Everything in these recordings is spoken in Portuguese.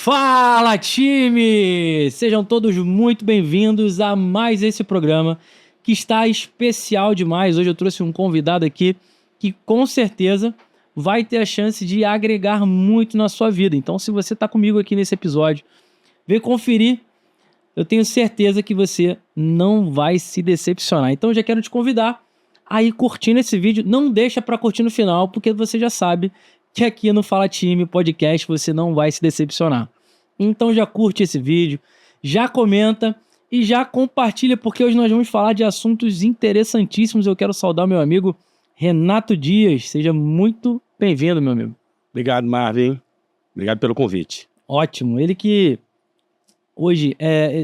Fala, time! Sejam todos muito bem-vindos a mais esse programa que está especial demais. Hoje eu trouxe um convidado aqui que com certeza vai ter a chance de agregar muito na sua vida. Então, se você está comigo aqui nesse episódio, vem conferir. Eu tenho certeza que você não vai se decepcionar. Então, eu já quero te convidar a ir curtindo esse vídeo. Não deixa para curtir no final, porque você já sabe que aqui no Fala Time Podcast você não vai se decepcionar. Então já curte esse vídeo, já comenta e já compartilha, porque hoje nós vamos falar de assuntos interessantíssimos. Eu quero saudar o meu amigo Renato Dias. Seja muito bem-vindo, meu amigo. Obrigado, Marvin. Obrigado pelo convite. Ótimo. Ele que hoje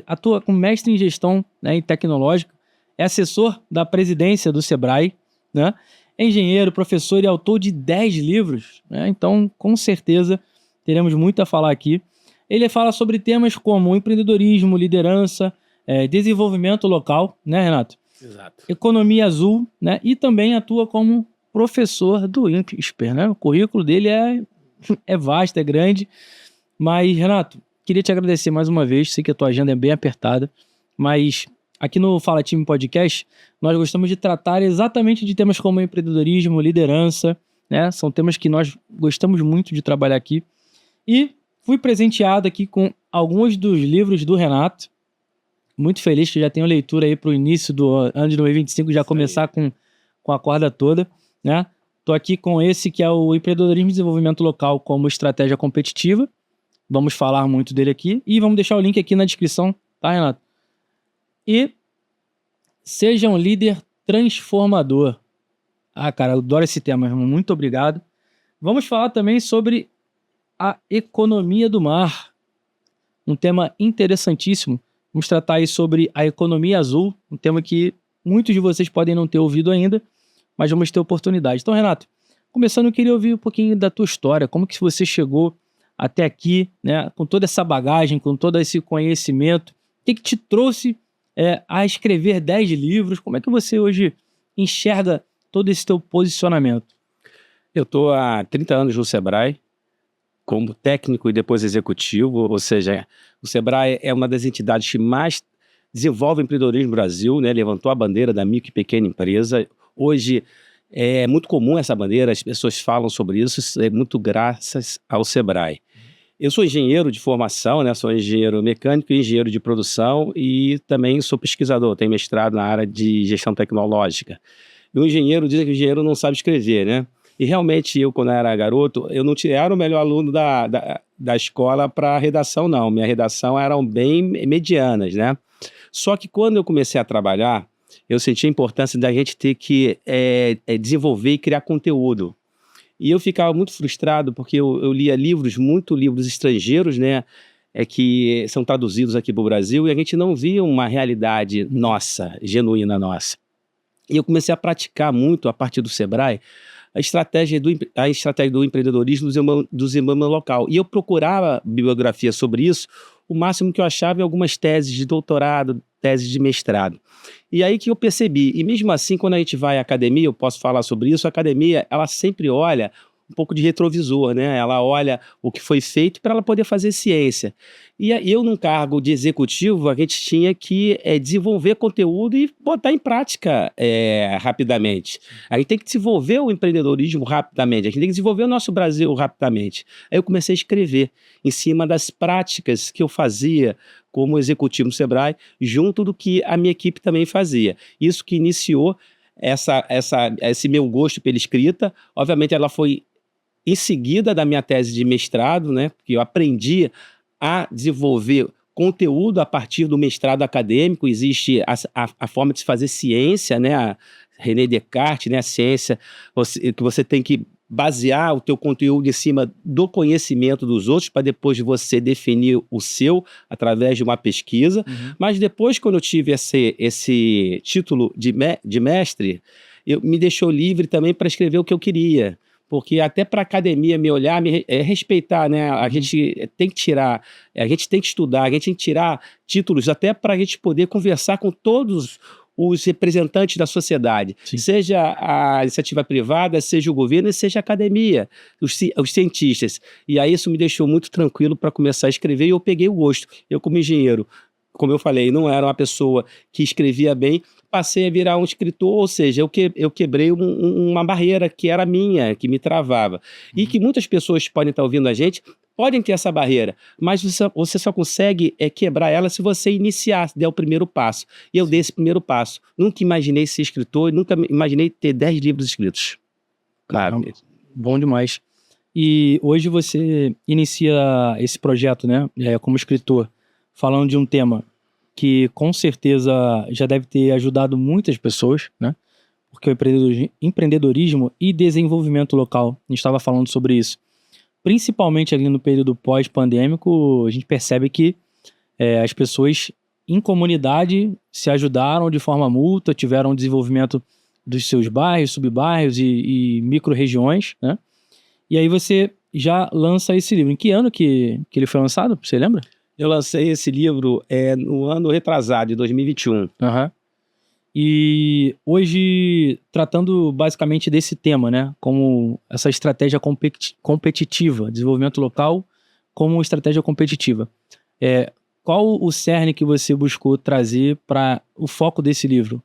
atua como mestre em gestão, né, em tecnológica, é assessor da presidência do Sebrae, né? É engenheiro, professor e autor de 10 livros, né? Então, com certeza, teremos muito a falar aqui. Ele fala sobre temas como empreendedorismo, liderança, desenvolvimento local, né, Renato? Exato. Economia azul, né? E também atua como professor do INSPER, né? O currículo dele é vasto, é grande. Mas, Renato, queria te agradecer mais uma vez. Sei que a tua agenda é bem apertada, mas aqui no Fala Time Podcast, nós gostamos de tratar exatamente de temas como empreendedorismo, liderança, né? São temas que nós gostamos muito de trabalhar aqui. E fui presenteado aqui com alguns dos livros do Renato. Muito feliz que já tenho leitura aí para o início do ano de 2025, já começar com a corda toda, né? Tô aqui com esse que é o Empreendedorismo e Desenvolvimento Local como Estratégia Competitiva. Vamos falar muito dele aqui e vamos deixar o link aqui na descrição, tá, Renato? E seja um líder transformador. Ah, cara, eu adoro esse tema, irmão. Muito obrigado. Vamos falar também sobre a economia do mar. Um tema interessantíssimo. Vamos tratar aí sobre a economia azul, um tema que muitos de vocês podem não ter ouvido ainda, mas vamos ter oportunidade. Então, Renato, começando, eu queria ouvir um pouquinho da tua história. Como que você chegou até aqui, né, com toda essa bagagem, com todo esse conhecimento? O que te trouxe a escrever 10 livros? Como é que você hoje enxerga todo esse teu posicionamento? Eu estou há 30 anos no Sebrae, como técnico e depois executivo, ou seja, o Sebrae é uma das entidades que mais desenvolve empreendedorismo no Brasil, né? Levantou a bandeira da micro e pequena empresa. Hoje é muito comum essa bandeira, as pessoas falam sobre isso, é muito graças ao Sebrae. Eu sou engenheiro de formação, né? Sou engenheiro mecânico e engenheiro de produção e também sou pesquisador, tenho mestrado na área de gestão tecnológica. E o engenheiro diz que o engenheiro não sabe escrever, né? E realmente eu, quando era garoto, eu não era o melhor aluno da escola para redação, não. Minha redação eram bem medianas, né? Só que quando eu comecei a trabalhar, eu senti a importância da gente ter que desenvolver e criar conteúdo. E eu ficava muito frustrado porque eu lia livros estrangeiros, né? Que são traduzidos aqui para o Brasil e a gente não via uma realidade nossa, genuína nossa. E eu comecei a praticar muito, a partir do Sebrae, a estratégia do empreendedorismo do desenvolvimento local. E eu procurava bibliografia sobre isso, o máximo que eu achava em algumas teses de doutorado, teses de mestrado. E aí que eu percebi, e mesmo assim, quando a gente vai à academia, eu posso falar sobre isso, a academia, ela sempre olha um pouco de retrovisor, né? Ela olha o que foi feito para ela poder fazer ciência. E eu, num cargo de executivo, a gente tinha que desenvolver conteúdo e botar em prática rapidamente. A gente tem que desenvolver o empreendedorismo rapidamente, a gente tem que desenvolver o nosso Brasil rapidamente. Aí eu comecei a escrever em cima das práticas que eu fazia como executivo no Sebrae, junto do que a minha equipe também fazia. Isso que iniciou esse meu gosto pela escrita. Obviamente, ela foi em seguida da minha tese de mestrado, né, porque eu aprendi a desenvolver conteúdo a partir do mestrado acadêmico. Existe a forma de se fazer ciência, né, a René Descartes, né, a ciência que você tem que basear o teu conteúdo em cima do conhecimento dos outros para depois você definir o seu através de uma pesquisa. Uhum. Mas depois, quando eu tive esse título de mestre, me deixou livre também para escrever o que eu queria. Porque até para a academia me olhar, respeitar, né? A gente tem que tirar, a gente tem que estudar, a gente tem que tirar títulos até para a gente poder conversar com todos os representantes da sociedade, Sim. seja a iniciativa privada, seja o governo e seja a academia, os cientistas. E aí isso me deixou muito tranquilo para começar a escrever e eu peguei o gosto. Eu, como engenheiro, como eu falei, não era uma pessoa que escrevia bem, passei a virar um escritor, ou seja, eu quebrei uma barreira que era minha, que me travava. E que muitas pessoas podem estar ouvindo a gente, podem ter essa barreira, mas você só consegue quebrar ela se você iniciar, se der o primeiro passo. E eu dei esse primeiro passo. Nunca imaginei ser escritor, nunca imaginei ter 10 livros escritos. Caramba, bom demais. E hoje você inicia esse projeto, né, como escritor, falando de um tema que com certeza já deve ter ajudado muitas pessoas, né? Porque o empreendedorismo e desenvolvimento local, a gente estava falando sobre isso. Principalmente ali no período pós-pandêmico, a gente percebe que as pessoas em comunidade se ajudaram de forma mútua, tiveram desenvolvimento dos seus bairros, subbairros e micro-regiões, né? E aí você já lança esse livro. Em que ano que ele foi lançado? Você lembra? Eu lancei esse livro no ano retrasado, de 2021. Uhum. E hoje, tratando basicamente desse tema, né? Como essa estratégia competitiva, desenvolvimento local como estratégia competitiva. Qual o cerne que você buscou trazer para o foco desse livro?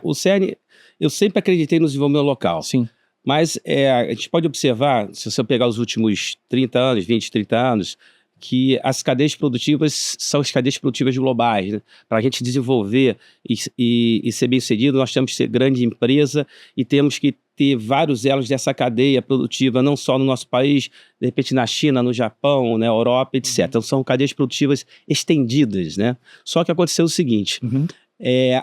O cerne, eu sempre acreditei no desenvolvimento local. Sim. Mas a gente pode observar, se você pegar os últimos 30 anos, 20, 30 anos, que as cadeias produtivas são as cadeias produtivas globais, né? Para a gente desenvolver e ser bem-sucedido, nós temos que ser grande empresa e temos que ter vários elos dessa cadeia produtiva, não só no nosso país, de repente na China, no Japão, na Europa, etc. Então são cadeias produtivas estendidas, né? Só que aconteceu o seguinte,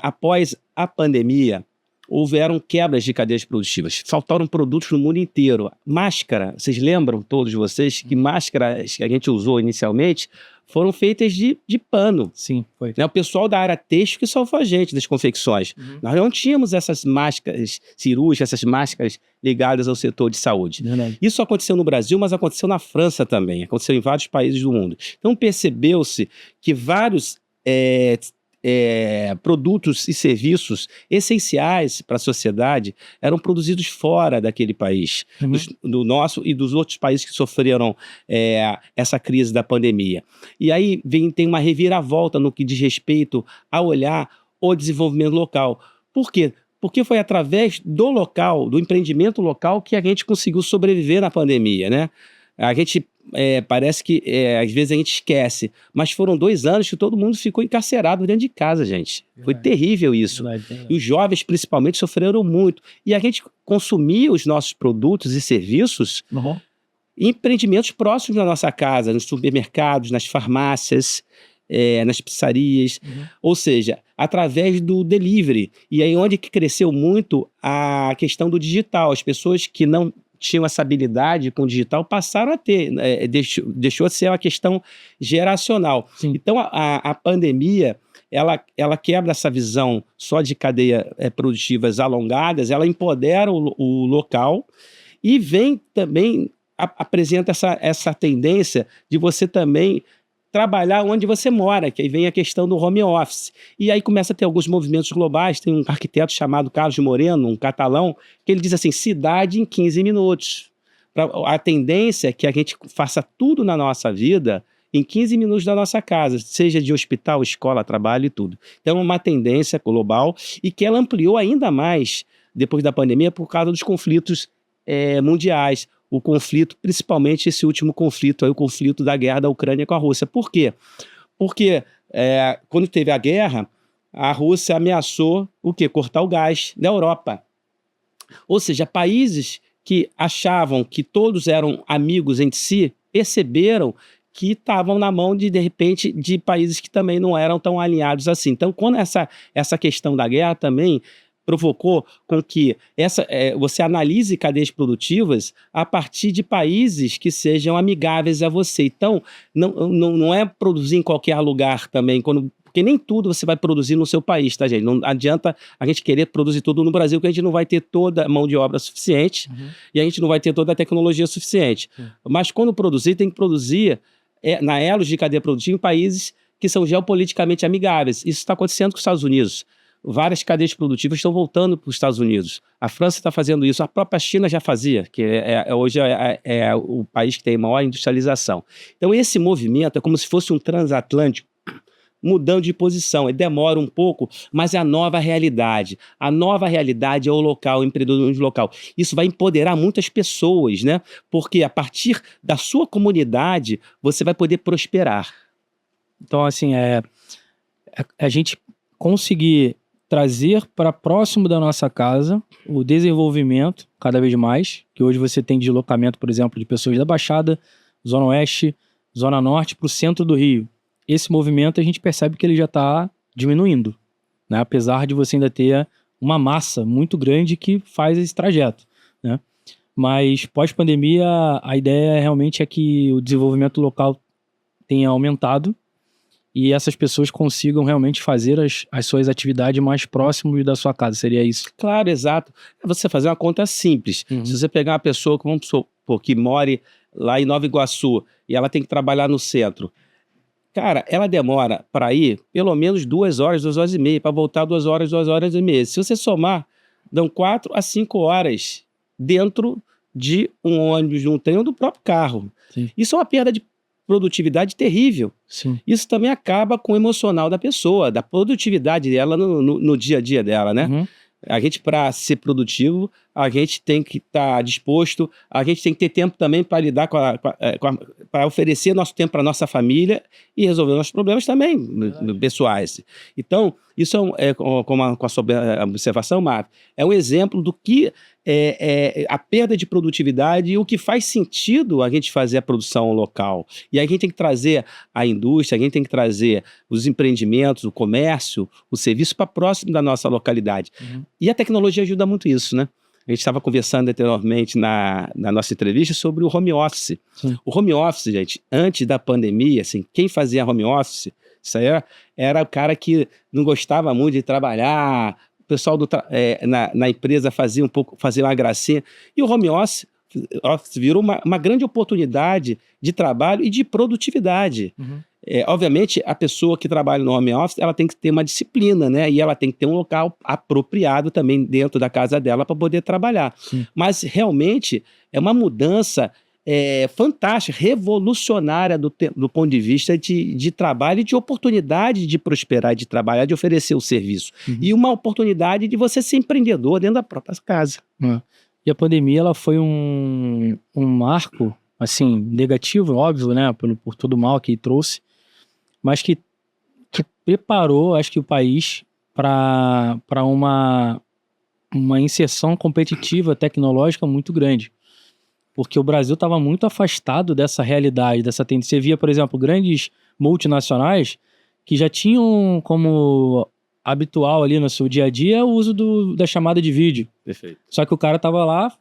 após a pandemia, houveram quebras de cadeias produtivas. Faltaram produtos no mundo inteiro. Máscara, vocês lembram, todos vocês, que máscaras que a gente usou inicialmente foram feitas de pano. Sim, foi. O pessoal da área têxtil que salvou a gente das confecções. Nós não tínhamos essas máscaras cirúrgicas, essas máscaras ligadas ao setor de saúde. Verdade. Isso aconteceu no Brasil, mas aconteceu na França também. Aconteceu em vários países do mundo. Então percebeu-se que vários produtos e serviços essenciais para a sociedade eram produzidos fora daquele país, do nosso e dos outros países que sofreram essa crise da pandemia. E aí tem uma reviravolta no que diz respeito a olhar o desenvolvimento local. Por quê? Porque foi através do local, do empreendimento local, que a gente conseguiu sobreviver na pandemia, né? A gente parece que às vezes a gente esquece, mas foram 2 anos que todo mundo ficou encarcerado dentro de casa, gente. Foi terrível isso. E os jovens, principalmente, sofreram muito. E a gente consumia os nossos produtos e serviços em empreendimentos próximos da nossa casa, nos supermercados, nas farmácias, nas pizzarias, ou seja, através do delivery. E aí onde que cresceu muito a questão do digital. As pessoas que não tinham essa habilidade com o digital passaram a ter, deixou de ser uma questão geracional. Sim. Então a pandemia, ela quebra essa visão só de cadeia produtivas alongadas, ela empodera o local e vem também, apresenta essa tendência de você também trabalhar onde você mora, que aí vem a questão do home office. E aí começa a ter alguns movimentos globais, tem um arquiteto chamado Carlos Moreno, um catalão, que ele diz assim, cidade em 15 minutos. A tendência é que a gente faça tudo na nossa vida em 15 minutos da nossa casa, seja de hospital, escola, trabalho e tudo. Então é uma tendência global e que ela ampliou ainda mais depois da pandemia por causa dos conflitos mundiais. O conflito, principalmente esse último conflito, o conflito da guerra da Ucrânia com a Rússia. Por quê? Porque quando teve a guerra, a Rússia ameaçou o quê? Cortar o gás da Europa. Ou seja, países que achavam que todos eram amigos entre si, perceberam que estavam na mão de repente, de países que também não eram tão alinhados assim. Então, quando essa questão da guerra também provocou com que você analise cadeias produtivas a partir de países que sejam amigáveis a você. Então, não é produzir em qualquer lugar também, porque nem tudo você vai produzir no seu país, tá, gente? Não adianta a gente querer produzir tudo no Brasil, que a gente não vai ter toda a mão de obra suficiente e a gente não vai ter toda a tecnologia suficiente. Mas quando produzir, tem que produzir na elos de cadeia produtiva em países que são geopoliticamente amigáveis. Isso está acontecendo com os Estados Unidos. várias cadeias produtivas estão voltando para os Estados Unidos. A França está fazendo isso, a própria China já fazia, que hoje é o país que tem maior industrialização. Então, esse movimento é como se fosse um transatlântico mudando de posição. Ele demora um pouco, mas é a nova realidade. A nova realidade é o local, o empreendedorismo local. Isso vai empoderar muitas pessoas, né? Porque a partir da sua comunidade, você vai poder prosperar. Então, assim, a gente conseguir trazer para próximo da nossa casa o desenvolvimento cada vez mais, que hoje você tem deslocamento, por exemplo, de pessoas da Baixada, Zona Oeste, Zona Norte para o centro do Rio. Esse movimento a gente percebe que ele já está diminuindo, né? Apesar de você ainda ter uma massa muito grande que faz esse trajeto, né? Mas pós-pandemia a ideia realmente é que o desenvolvimento local tenha aumentado e essas pessoas consigam realmente fazer as suas atividades mais próximo da sua casa, seria isso? Claro, exato. É você fazer uma conta simples. Se você pegar uma pessoa, vamos supor, que more lá em Nova Iguaçu e ela tem que trabalhar no centro, cara, ela demora para ir pelo menos 2 horas, 2 horas e meia, para voltar 2 horas, 2 horas e meia. Se você somar, dão 4 a 5 horas dentro de um ônibus, de um trem ou do próprio carro. Sim. Isso é uma perda de produtividade terrível. Sim. Isso também acaba com o emocional da pessoa, da produtividade dela no dia a dia dela, né? Uhum. A gente, para ser produtivo, a gente tem que estar disposto, a gente tem que ter tempo também para lidar para oferecer nosso tempo para nossa família e resolver nossos problemas também pessoais. Então, isso com a sua observação, Marco, é um exemplo do que a perda de produtividade e o que faz sentido a gente fazer a produção local. E a gente tem que trazer a indústria, a gente tem que trazer os empreendimentos, o comércio, o serviço para próximo da nossa localidade. Uhum. E a tecnologia ajuda muito isso, né? A gente estava conversando anteriormente na nossa entrevista sobre o home office. Sim. O home office, gente, antes da pandemia, assim, quem fazia home office, isso aí era o cara que não gostava muito de trabalhar, o pessoal na empresa fazia uma gracinha. E o home office virou uma grande oportunidade de trabalho e de produtividade. Uhum. Obviamente, a pessoa que trabalha no home office, ela tem que ter uma disciplina, né? E ela tem que ter um local apropriado também dentro da casa dela para poder trabalhar. Sim. Mas, realmente, é uma mudança fantástica, revolucionária do ponto de vista de trabalho e de oportunidade de prosperar, de trabalhar, de oferecer o serviço. Uhum. E uma oportunidade de você ser empreendedor dentro da própria casa. E a pandemia, ela foi um marco, assim, negativo, óbvio, né? Por todo o mal que trouxe, mas que preparou, acho que, o país para uma inserção competitiva tecnológica muito grande. Porque o Brasil estava muito afastado dessa realidade, dessa tendência. Você via, por exemplo, grandes multinacionais que já tinham como habitual ali no seu dia a dia o uso da chamada de vídeo. Perfeito. Só que o cara estava lá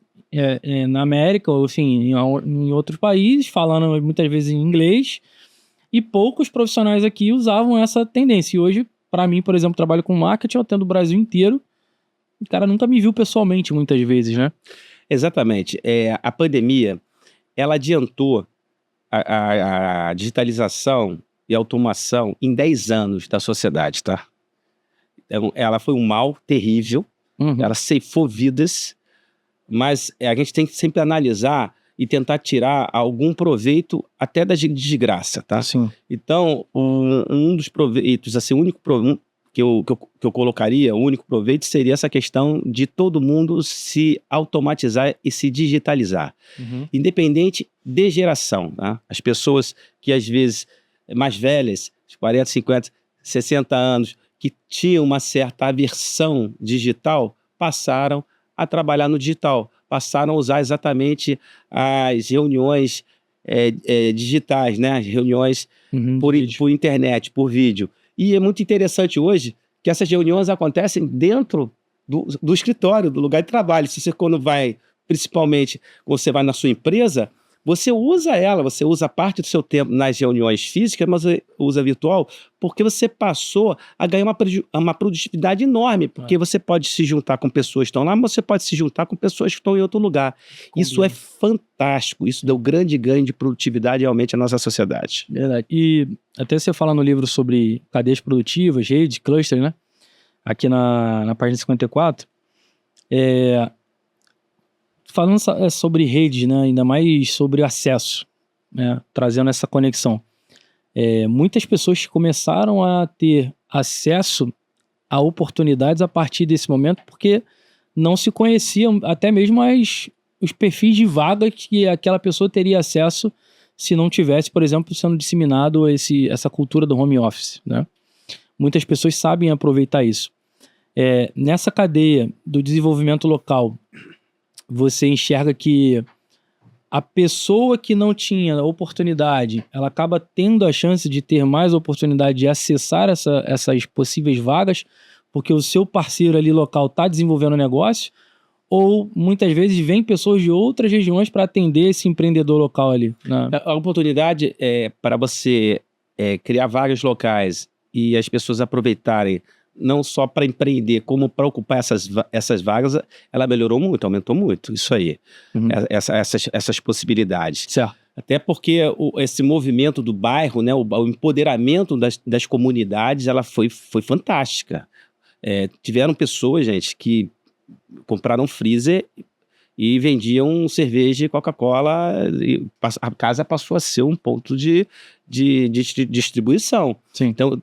na América, ou enfim, em outros países, falando muitas vezes em inglês, e poucos profissionais aqui usavam essa tendência. E hoje, para mim, por exemplo, trabalho com marketing, eu atendo o Brasil inteiro, o cara nunca me viu pessoalmente muitas vezes, né? Exatamente. A pandemia, ela adiantou a digitalização e automação em 10 anos da sociedade, tá? Ela foi um mal terrível, ela ceifou vidas, mas a gente tem que sempre analisar e tentar tirar algum proveito até da desgraça, tá? Sim. Então, um dos proveitos, assim, o único proveito que eu colocaria, o único proveito seria essa questão de todo mundo se automatizar e se digitalizar. Independente de geração, tá? As pessoas que às vezes mais velhas, 40, 50, 60 anos, que tinham uma certa aversão digital, passaram a trabalhar no digital, passaram a usar exatamente as reuniões digitais, né? As reuniões por internet, por vídeo. E é muito interessante hoje que essas reuniões acontecem dentro do escritório, do lugar de trabalho. Se você, principalmente, quando você vai na sua empresa, você usa parte do seu tempo nas reuniões físicas, mas você usa virtual, porque você passou a ganhar uma produtividade enorme, porque você pode se juntar com pessoas que estão lá, mas você pode se juntar com pessoas que estão em outro lugar. Isso é fantástico, isso deu grande ganho de produtividade realmente à nossa sociedade. Verdade. E até você fala no livro sobre cadeias produtivas, rede, cluster, né? aqui na página 54, falando sobre redes, né? Ainda mais sobre acesso, né? Trazendo essa conexão. Muitas pessoas começaram a ter acesso a oportunidades a partir desse momento, porque não se conheciam até mesmo os perfis de vaga que aquela pessoa teria acesso se não tivesse, por exemplo, sendo disseminado essa cultura do home office, né? Muitas pessoas sabem aproveitar isso. Nessa cadeia do desenvolvimento local, você enxerga que a pessoa que não tinha oportunidade, ela acaba tendo a chance de ter mais oportunidade de acessar essas possíveis vagas, porque o seu parceiro ali local está desenvolvendo o negócio, ou muitas vezes vem pessoas de outras regiões para atender esse empreendedor local ali, né? A oportunidade para você criar vagas locais e as pessoas aproveitarem não só para empreender, como para ocupar essas vagas, ela melhorou muito, aumentou muito, isso aí, essas possibilidades. Certo. Até porque esse movimento do bairro, né, o empoderamento das comunidades, ela foi fantástica. Tiveram pessoas, gente, que compraram freezer e vendiam cerveja e Coca-Cola, e a casa passou a ser um ponto de distribuição. Sim. Então,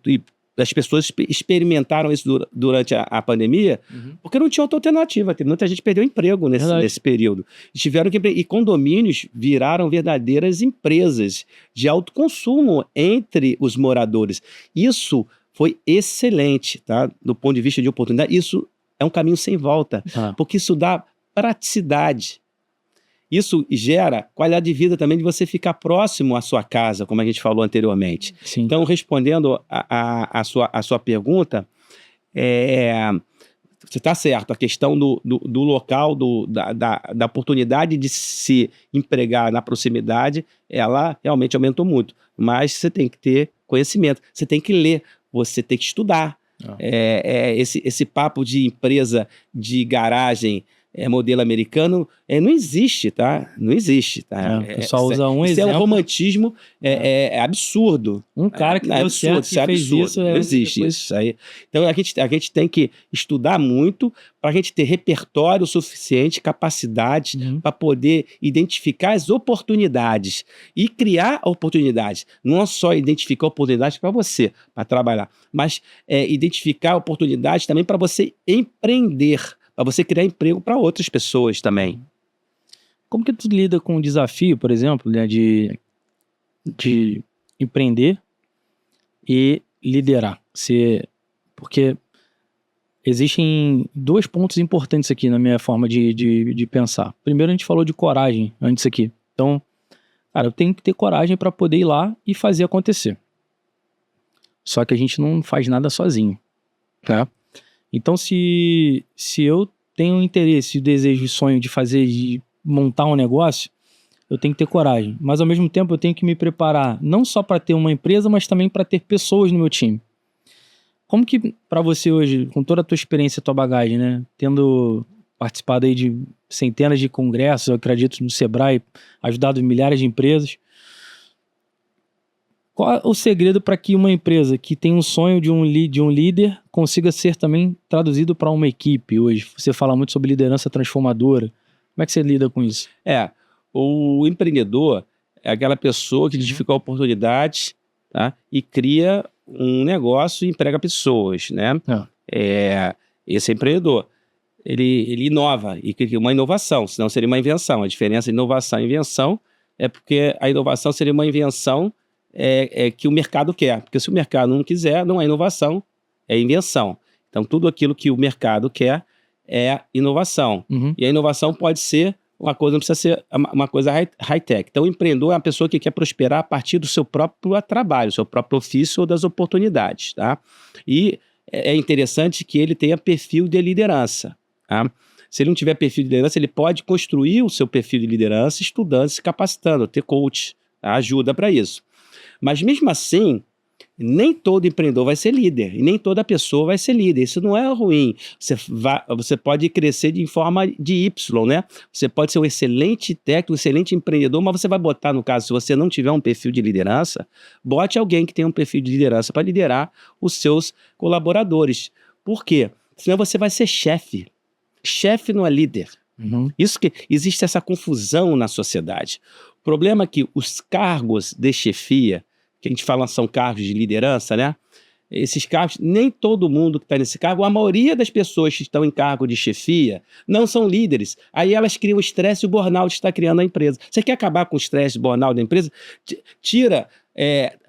as pessoas experimentaram isso durante a pandemia, porque não tinha outra alternativa. Muita gente perdeu emprego nesse período. E condomínios viraram verdadeiras empresas de autoconsumo entre os moradores. Isso foi excelente, tá? Do ponto de vista de oportunidade. Isso é um caminho sem volta, porque isso dá praticidade. Isso gera qualidade de vida também de você ficar próximo à sua casa, como a gente falou anteriormente. Sim. Então, respondendo a sua pergunta, você está certo, a questão do local, da oportunidade de se empregar na proximidade, ela realmente aumentou muito. Mas você tem que ter conhecimento, você tem que ler, você tem que estudar. Esse papo de empresa de garagem modelo americano não existe, tá? Não existe, tá? O pessoal usa um isso exemplo. É um romantismo absurdo. Um cara que deu certo isso é fez absurdo. isso. Não existe isso aí. Então a gente tem que estudar muito para a gente ter repertório suficiente, capacidade para poder identificar as oportunidades e criar oportunidades. Não só identificar oportunidades para você, para trabalhar, mas identificar oportunidades também para você empreender, para você criar emprego para outras pessoas também. Como que tu lida com o desafio, por exemplo, né, de empreender e liderar? Porque existem 2 pontos importantes aqui na minha forma de pensar. Primeiro, a gente falou de coragem antes aqui. Então, cara, eu tenho que ter coragem para poder ir lá e fazer acontecer. Só que a gente não faz nada sozinho, tá? Então, se eu tenho interesse, desejo e sonho de montar um negócio, eu tenho que ter coragem. Mas, ao mesmo tempo, eu tenho que me preparar não só para ter uma empresa, mas também para ter pessoas no meu time. Como que, para você hoje, com toda a tua experiência, a tua bagagem, né? Tendo participado aí de centenas de congressos, eu acredito, no Sebrae, ajudado milhares de empresas, qual é o segredo para que uma empresa que tem um sonho de um líder consiga ser também traduzido para uma equipe hoje? Você fala muito sobre liderança transformadora. Como é que você lida com isso? O empreendedor é aquela pessoa que identifica oportunidades, tá? E cria um negócio e emprega pessoas, né? Esse é empreendedor. Ele inova, e cria uma inovação, senão seria uma invenção. A diferença de inovação e invenção é porque a inovação seria uma invenção que o mercado quer. Porque se o mercado não quiser, não é inovação, é invenção. Então, tudo aquilo que o mercado quer é inovação. E a inovação pode ser uma coisa, não precisa ser uma coisa high-tech. Então, o empreendedor é uma pessoa que quer prosperar a partir do seu próprio trabalho, do seu próprio ofício ou das oportunidades, tá? E é interessante que ele tenha perfil de liderança, tá? Se ele não tiver perfil de liderança, ele pode construir o seu perfil de liderança estudando, se capacitando, ter coach, tá? Ajuda para isso. Mas mesmo assim, nem todo empreendedor vai ser líder e nem toda pessoa vai ser líder. Isso não é ruim. Você pode crescer em forma de Y, né? Você pode ser um excelente técnico, um excelente empreendedor, mas você vai botar, no caso, se você não tiver um perfil de liderança, bote alguém que tenha um perfil de liderança para liderar os seus colaboradores. Por quê? Senão você vai ser chefe. Chefe não é líder. Isso que existe essa confusão na sociedade. O problema é que os cargos de chefia, que a gente fala são cargos de liderança, né? Esses cargos, nem todo mundo que está nesse cargo, a maioria das pessoas que estão em cargo de chefia não são líderes. Aí elas criam o estresse e o burnout que está criando a empresa. Você quer acabar com o estresse e o burnout da empresa? Tira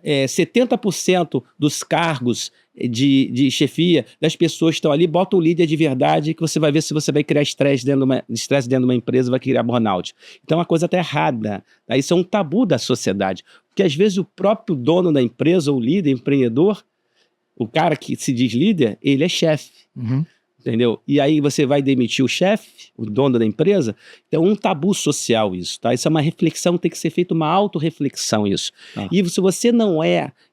70% dos cargos de chefia das pessoas que estão ali, bota um líder de verdade que você vai ver se você vai criar estresse dentro de uma empresa, vai criar burnout. Então a coisa está errada. Isso é um tabu da sociedade. Porque às vezes o próprio dono da empresa, ou líder, empreendedor, o cara que se diz líder, ele é chefe, entendeu? E aí você vai demitir o chefe, o dono da empresa. Então é um tabu social isso, tá? Isso é uma reflexão, tem que ser feita uma autorreflexão isso. E se você não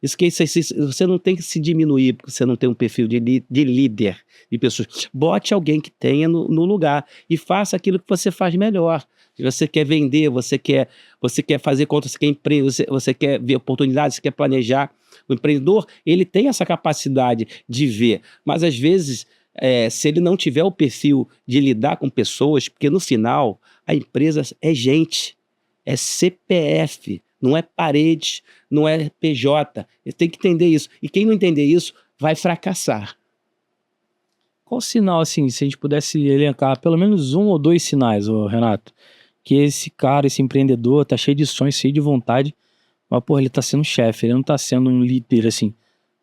você não tem que se diminuir, porque você não tem um perfil de líder, de pessoas. Bote alguém que tenha no lugar e faça aquilo que você faz melhor. Se você quer vender, você quer fazer conta, você quer empreender, você quer ver oportunidades, você quer planejar. O empreendedor, ele tem essa capacidade de ver, mas às vezes, se ele não tiver o perfil de lidar com pessoas, porque no final, a empresa é gente, é CPF, não é parede, não é PJ. Ele tem que entender isso. E quem não entender isso, vai fracassar. Qual sinal, assim, se a gente pudesse elencar pelo menos 1 ou 2 sinais, Renato, que esse cara, esse empreendedor, tá cheio de sonhos, cheio de vontade, mas, porra, ele tá sendo chefe, ele não tá sendo um líder, assim.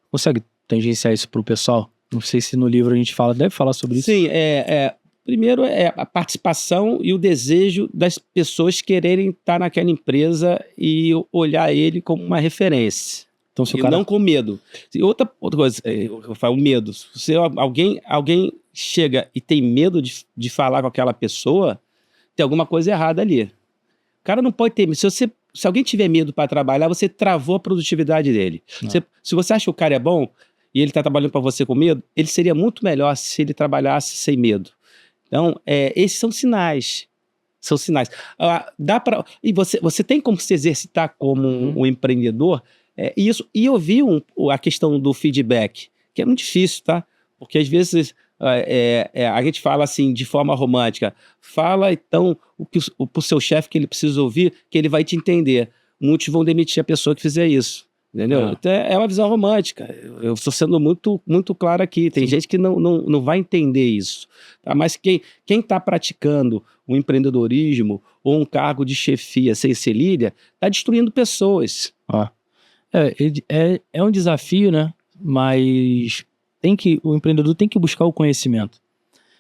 Consegue tangenciar isso pro pessoal? Não sei se no livro a gente deve falar sobre isso. Sim, primeiro é a participação e o desejo das pessoas quererem estar naquela empresa e olhar ele como uma referência. Então, se o cara... não com medo. Outra coisa, eu falo medo. Se alguém chega e tem medo de falar com aquela pessoa, tem alguma coisa errada ali. O cara não pode ter medo. Se alguém tiver medo para trabalhar, você travou a produtividade dele. Se você acha que o cara é bom e ele está trabalhando para você com medo, ele seria muito melhor se ele trabalhasse sem medo. Então, esses são sinais. São sinais. E você tem como se exercitar como um empreendedor. E eu vi a questão do feedback, que é muito difícil, tá? Porque às vezes a gente fala assim de forma romântica. Fala então pro seu chefe que ele precisa ouvir, que ele vai te entender. Muitos vão demitir a pessoa que fizer isso. Entendeu? Então é uma visão romântica. Eu estou sendo muito, muito claro aqui. Tem gente que não vai entender isso. Tá? Mas quem está praticando um empreendedorismo ou um cargo de chefia sem ser líder, está destruindo pessoas. É um desafio, né? Mas o empreendedor tem que buscar o conhecimento.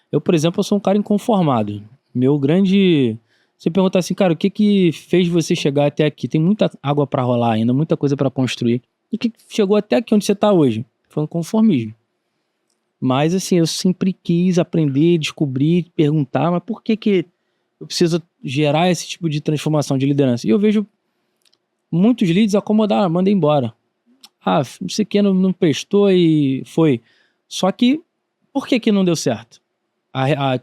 Eu, por exemplo, eu sou um cara inconformado. Você perguntar assim, cara, o que fez você chegar até aqui? Tem muita água para rolar ainda, muita coisa para construir. E o que chegou até aqui onde você está hoje? Foi um conformismo. Mas assim, eu sempre quis aprender, descobrir, perguntar, mas por que eu preciso gerar esse tipo de transformação de liderança? E eu vejo muitos líderes acomodar, manda embora. Não sei o que, não prestou e foi. Só que, por que não deu certo?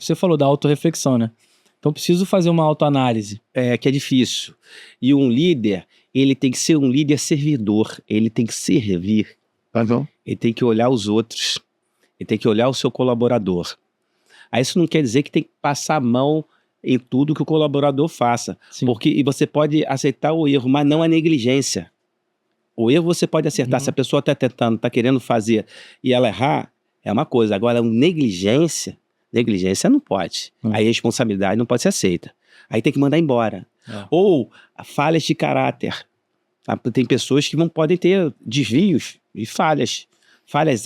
Você falou da autorreflexão, né? Então preciso fazer uma autoanálise. Que é difícil. E um líder, ele tem que ser um líder servidor. Ele tem que servir. Ele tem que olhar os outros. Ele tem que olhar o seu colaborador. Aí isso não quer dizer que tem que passar a mão em tudo que o colaborador faça. E você pode aceitar o erro, mas não a negligência. O erro você pode acertar. Se a pessoa está tentando, está querendo fazer e ela errar, é uma coisa. Agora, negligência não pode. Aí a responsabilidade não pode ser aceita. Aí tem que mandar embora. Ou falhas de caráter. Tem pessoas que podem ter desvios e falhas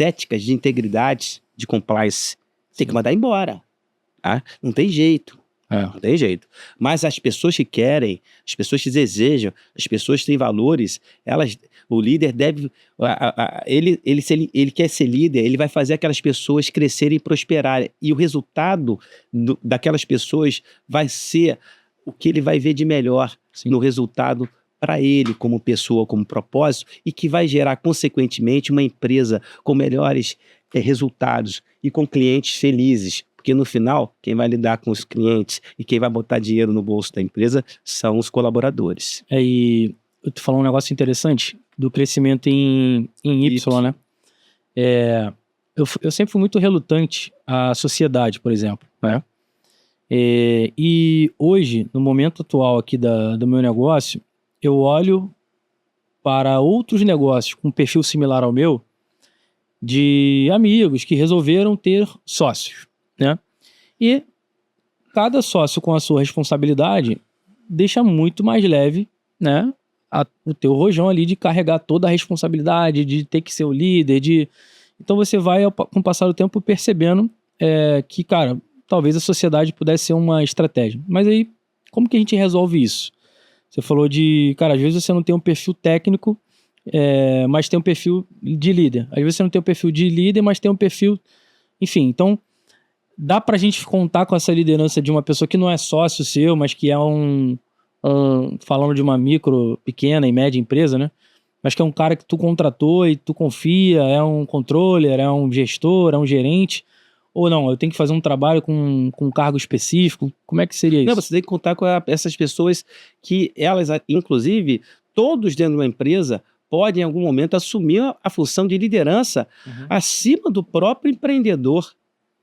éticas, de integridade, de compliance. Tem que mandar embora. Não tem jeito. Não tem jeito. Mas as pessoas que querem, as pessoas que desejam, as pessoas que têm valores, o líder deve... Se ele quer ser líder, ele vai fazer aquelas pessoas crescerem e prosperarem. E o resultado daquelas pessoas vai ser o que ele vai ver de melhor no resultado para ele, como pessoa, como propósito, e que vai gerar, consequentemente, uma empresa com melhores resultados e com clientes felizes. Porque no final, quem vai lidar com os clientes e quem vai botar dinheiro no bolso da empresa são os colaboradores. E tu falou um negócio interessante do crescimento em Y, né? eu sempre fui muito relutante à sociedade, por exemplo, né? E hoje, no momento atual aqui do meu negócio, eu olho para outros negócios com um perfil similar ao meu, de amigos que resolveram ter sócios, né? E cada sócio com a sua responsabilidade deixa muito mais leve, né, o teu rojão ali de carregar toda a responsabilidade, de ter que ser o líder, Então você vai, com o passar do tempo, percebendo que, cara, talvez a sociedade pudesse ser uma estratégia. Mas aí, como que a gente resolve isso? Você falou cara, às vezes você não tem um perfil técnico, mas tem um perfil de líder. Às vezes você não tem um perfil de líder, mas tem um perfil... Enfim, então dá pra gente contar com essa liderança de uma pessoa que não é sócio seu, mas que é falando de uma micro, pequena e média empresa, né? Mas que é um cara que tu contratou e tu confia, é um controller, é um gestor, é um gerente... Ou não, eu tenho que fazer um trabalho com um cargo específico? Como é que seria isso? Não, você tem que contar com essas pessoas que elas, inclusive, todos dentro de uma empresa podem em algum momento assumir a função de liderança acima do próprio empreendedor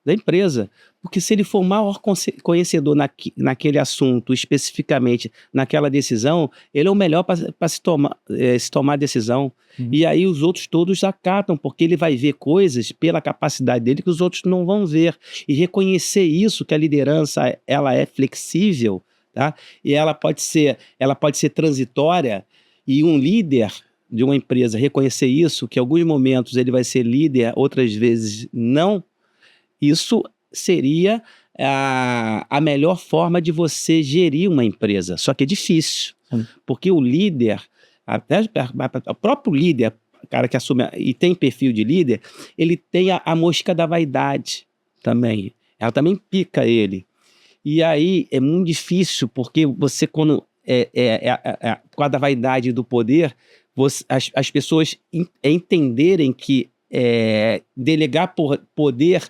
da empresa. Porque se ele for o maior conhecedor naquele assunto, especificamente naquela decisão, ele é o melhor para se tomar decisão. E aí os outros todos acatam, porque ele vai ver coisas pela capacidade dele que os outros não vão ver. E reconhecer isso, que a liderança ela é flexível, tá? E ela pode ser transitória, e um líder de uma empresa reconhecer isso, que em alguns momentos ele vai ser líder, outras vezes não. Isso seria a melhor forma de você gerir uma empresa. Só que é difícil, porque o líder, até o próprio líder, o cara que assume e tem perfil de líder, ele tem a mosca da vaidade também. Ela também pica ele. E aí é muito difícil, porque você, quando com a da vaidade do poder, as pessoas entenderem que delegar poder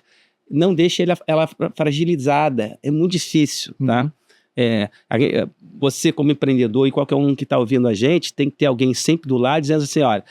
não deixa ela fragilizada. É muito difícil, tá? Você, como empreendedor, e qualquer um que está ouvindo a gente, tem que ter alguém sempre do lado dizendo assim, olha,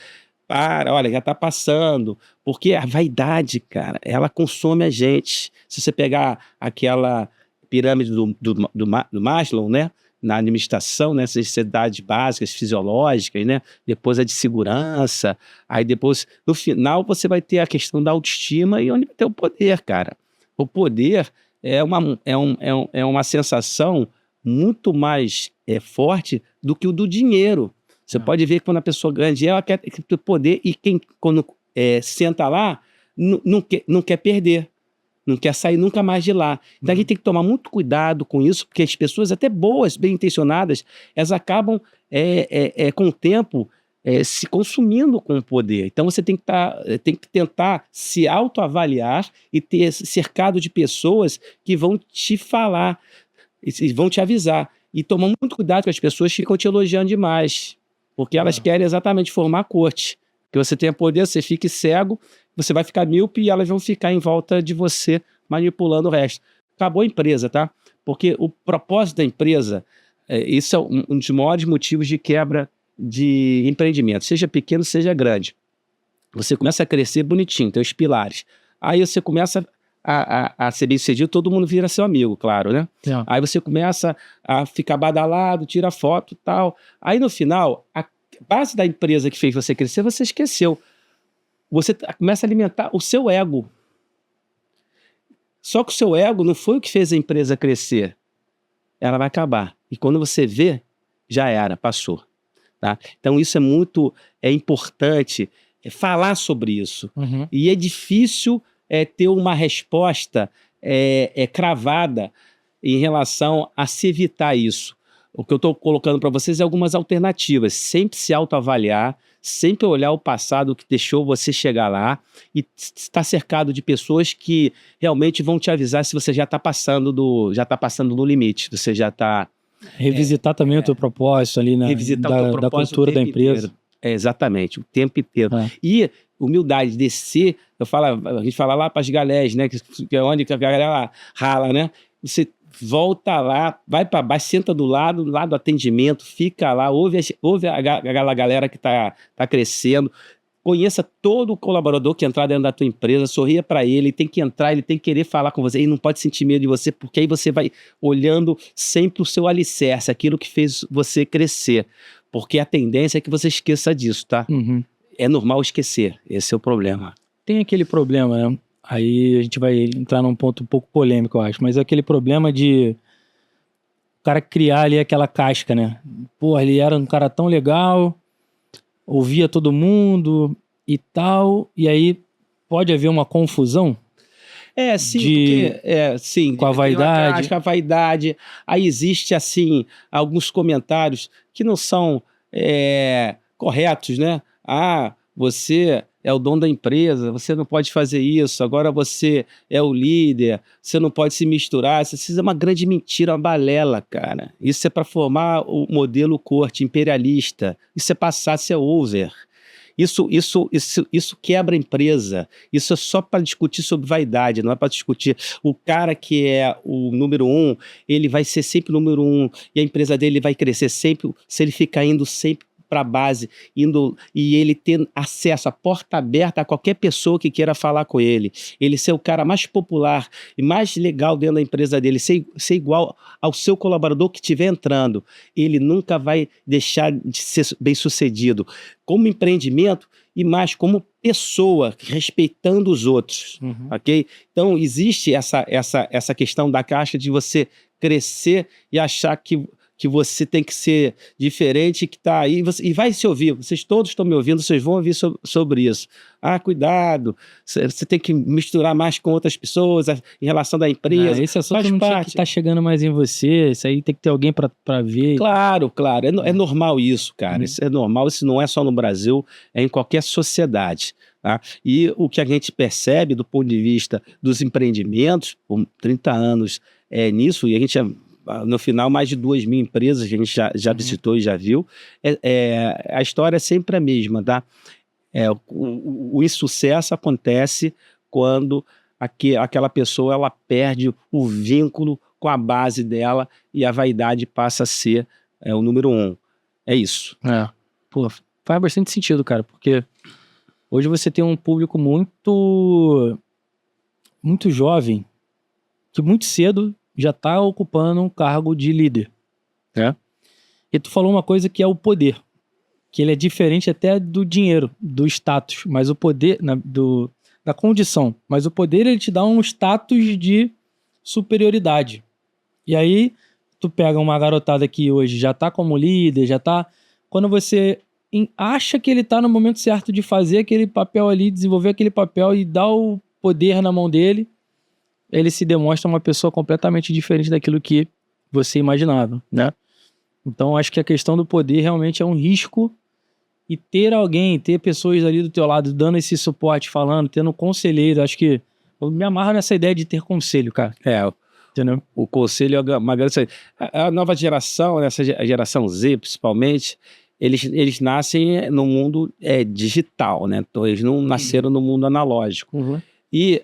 já está passando. Porque a vaidade, cara, ela consome a gente. Se você pegar aquela pirâmide do Maslow, né? Na administração, né, essas necessidades básicas, fisiológicas, né, depois a de segurança, aí depois, no final, você vai ter a questão da autoestima e onde vai ter o poder, cara. O poder é uma sensação muito mais forte do que o do dinheiro. Você pode ver que quando a pessoa ganha dinheiro, ela quer ter poder, e quem, quando senta lá, não quer perder. Não quer sair nunca mais de lá. Então a gente tem que tomar muito cuidado com isso, porque as pessoas, até boas, bem intencionadas, elas acabam, com o tempo, se consumindo com o poder. Então você tem que tentar se autoavaliar e ter cercado de pessoas que vão te falar, e vão te avisar. E tomar muito cuidado, que as pessoas ficam te elogiando demais, porque elas querem exatamente formar corte. Que você tenha poder, você fique cego, você vai ficar míope e elas vão ficar em volta de você, manipulando o resto. Acabou a empresa, tá? Porque o propósito da empresa, isso é um dos maiores motivos de quebra de empreendimento, seja pequeno, seja grande. Você começa a crescer bonitinho, tem os pilares. Aí você começa a ser bem sucedido, todo mundo vira seu amigo, claro, né? Aí você começa a ficar badalado, tira foto e tal. Aí no final, a base da empresa que fez você crescer, você esqueceu. Você começa a alimentar o seu ego. Só que o seu ego não foi o que fez a empresa crescer. Ela vai acabar. E quando você vê, já era, passou. Tá? Então isso é importante falar sobre isso. E é difícil ter uma resposta cravada em relação a se evitar isso. O que eu estou colocando para vocês é algumas alternativas. Sempre se autoavaliar, sempre olhar o passado que deixou você chegar lá, e estar cercado de pessoas que realmente vão te avisar se você já está passando no limite, você já está... Revisitar também o teu propósito ali, né? Revisitar o teu propósito, da cultura da empresa. Exatamente, o tempo inteiro. E humildade, descer, a gente fala lá para as galés, né? Que é onde a galera rala, né? Você volta lá, vai para baixo, senta do lado do atendimento, fica lá, ouve a galera que está crescendo, Conheça todo o colaborador que entrar dentro da tua empresa, sorria para ele, ele tem que entrar, ele tem que querer falar com você, ele não pode sentir medo de você, porque aí você vai olhando sempre o seu alicerce, aquilo que fez você crescer, porque a tendência é que você esqueça disso, tá? Uhum. É normal esquecer, esse é o problema. Tem aquele problema, né? Aí a gente vai entrar num ponto um pouco polêmico, eu acho, mas é aquele problema de o cara criar ali aquela casca, né? Pô, ele era um cara tão legal, ouvia todo mundo e tal, e aí pode haver uma confusão Sim, de... porque, sim, com a vaidade. acho que a vaidade, aí existe, assim, alguns comentários que não são corretos, né? Você é o dono da empresa, você não pode fazer isso, agora você é o líder, você não pode se misturar, isso é uma grande mentira, uma balela, cara. Isso é para formar o modelo corte imperialista, isso é passar a ser over. Isso quebra a empresa. Isso é só para discutir sobre vaidade, não é para discutir. O cara que é o número 1, ele vai ser sempre o número 1 e a empresa dele vai crescer sempre se ele ficar indo sempre para a base, e ele ter acesso, a porta aberta a qualquer pessoa que queira falar com ele. Ele ser o cara mais popular e mais legal dentro da empresa dele, ser igual ao seu colaborador que estiver entrando. Ele nunca vai deixar de ser bem sucedido como empreendimento e mais como pessoa, respeitando os outros, ok? Então, existe essa questão da caixa de você crescer e achar que você tem que ser diferente, que está aí, e vai se ouvir, vocês todos estão me ouvindo, vocês vão ouvir sobre isso. Cuidado, você tem que misturar mais com outras pessoas em relação da empresa. Esse assunto não tinha que tá chegando mais em você, isso aí tem que ter alguém para ver. Claro, é normal isso, cara, isso é normal, isso não é só no Brasil, é em qualquer sociedade. Tá? E o que a gente percebe do ponto de vista dos empreendimentos, por 30 anos nisso, e a gente no final, mais de 2.000 empresas que a gente já visitou e já viu. A história é sempre a mesma, tá? O insucesso acontece quando aquela pessoa ela perde o vínculo com a base dela e a vaidade passa a ser o número 1. É isso. Pô, faz bastante sentido, cara, porque hoje você tem um público muito jovem que muito cedo já está ocupando um cargo de líder, né? E tu falou uma coisa que é o poder, que ele é diferente até do dinheiro, do status, mas o poder, da condição, mas o poder ele te dá um status de superioridade. E aí tu pega uma garotada que hoje já tá como líder, já tá... Quando você acha que ele tá no momento certo de fazer aquele papel ali, desenvolver aquele papel e dar o poder na mão dele, ele se demonstra uma pessoa completamente diferente daquilo que você imaginava, né? Então, acho que a questão do poder realmente é um risco, e ter pessoas ali do teu lado dando esse suporte, falando, tendo conselheiro, acho que eu me amarro nessa ideia de ter conselho, cara. Entendeu? O conselho é uma grande... A nova geração, essa geração Z principalmente, eles nascem no mundo digital, né? Então, eles não nasceram no mundo analógico. E,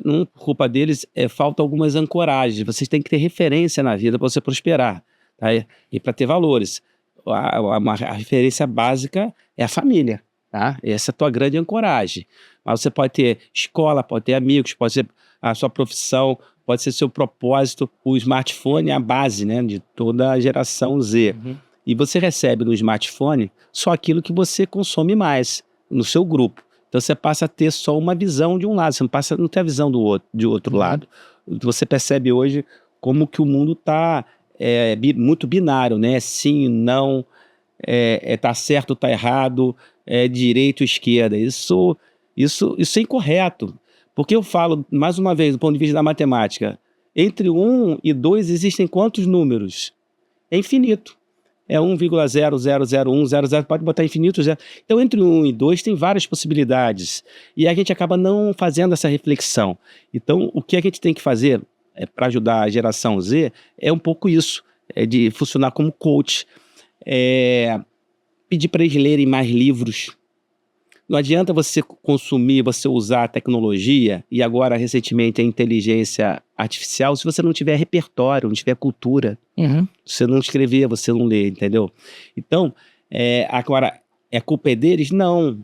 não por culpa deles, falta algumas ancoragens. Vocês têm que ter referência na vida para você prosperar, tá? E para ter valores. A referência básica é a família, tá? Essa é a tua grande ancoragem. Mas você pode ter escola, pode ter amigos, pode ser a sua profissão, pode ser seu propósito. O smartphone é a base, né, de toda a geração Z. E você recebe no smartphone só aquilo que você consome mais no seu grupo. Então você passa a ter só uma visão de um lado, você não tem a visão de outro lado. Você percebe hoje como que o mundo está muito binário, né? Sim, não, tá certo, tá errado, direita ou esquerda. Isso é incorreto. Porque eu falo, mais uma vez, do ponto de vista da matemática, entre 1 e 2 existem quantos números? É infinito. É 1,000100, pode botar infinito zero. Então, entre 1 e 2 tem várias possibilidades. E a gente acaba não fazendo essa reflexão. Então, o que a gente tem que fazer para ajudar a geração Z é um pouco isso, de funcionar como coach, pedir para eles lerem mais livros. Não adianta você consumir, você usar a tecnologia e agora, recentemente, a inteligência artificial, se você não tiver repertório, não tiver cultura. Você não escrever, você não ler, entendeu? Então, agora, culpa deles? Não.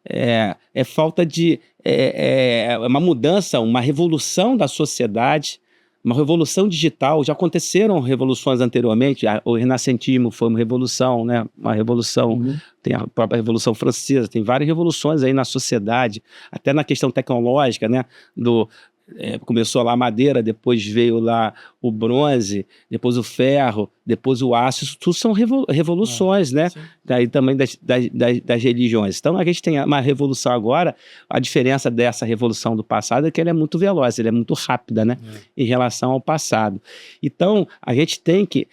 é falta de... É uma mudança, uma revolução da sociedade, uma revolução digital. Já aconteceram revoluções anteriormente, o renascentismo foi uma revolução, né? Uma revolução, tem a própria Revolução Francesa, tem várias revoluções aí na sociedade, até na questão tecnológica, né? Começou lá a madeira, depois veio lá o bronze, depois o ferro, depois o aço. Isso tudo são revoluções, né? Daí também das religiões. Então a gente tem uma revolução agora. A diferença dessa revolução do passado é que ela é muito veloz, ela é muito rápida, né? Em relação ao passado. Então a gente tem que,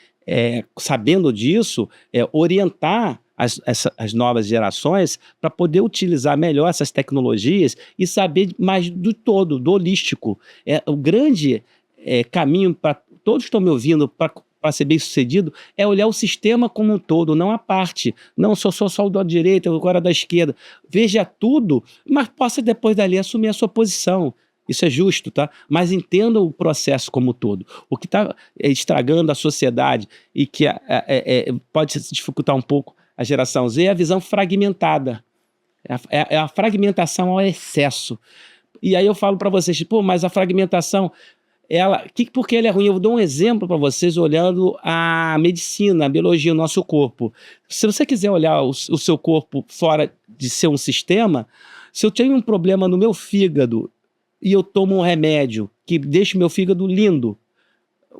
sabendo disso, orientar as novas gerações para poder utilizar melhor essas tecnologias e saber mais do todo, do holístico. O grande caminho para todos que estão me ouvindo, para ser bem sucedido, é olhar o sistema como um todo, não a parte. Não sou só o da direita, agora da esquerda. Veja tudo, mas possa depois dali assumir a sua posição. Isso é justo, tá? Mas entenda o processo como um todo. O que está estragando a sociedade e que pode se dificultar um pouco a geração Z é a visão fragmentada. É a fragmentação ao excesso. E aí eu falo para vocês, mas a fragmentação, por que ela é ruim? Eu dou um exemplo para vocês olhando a medicina, a biologia, o nosso corpo. Se você quiser olhar o seu corpo fora de ser um sistema, se eu tenho um problema no meu fígado e eu tomo um remédio que deixa o meu fígado lindo,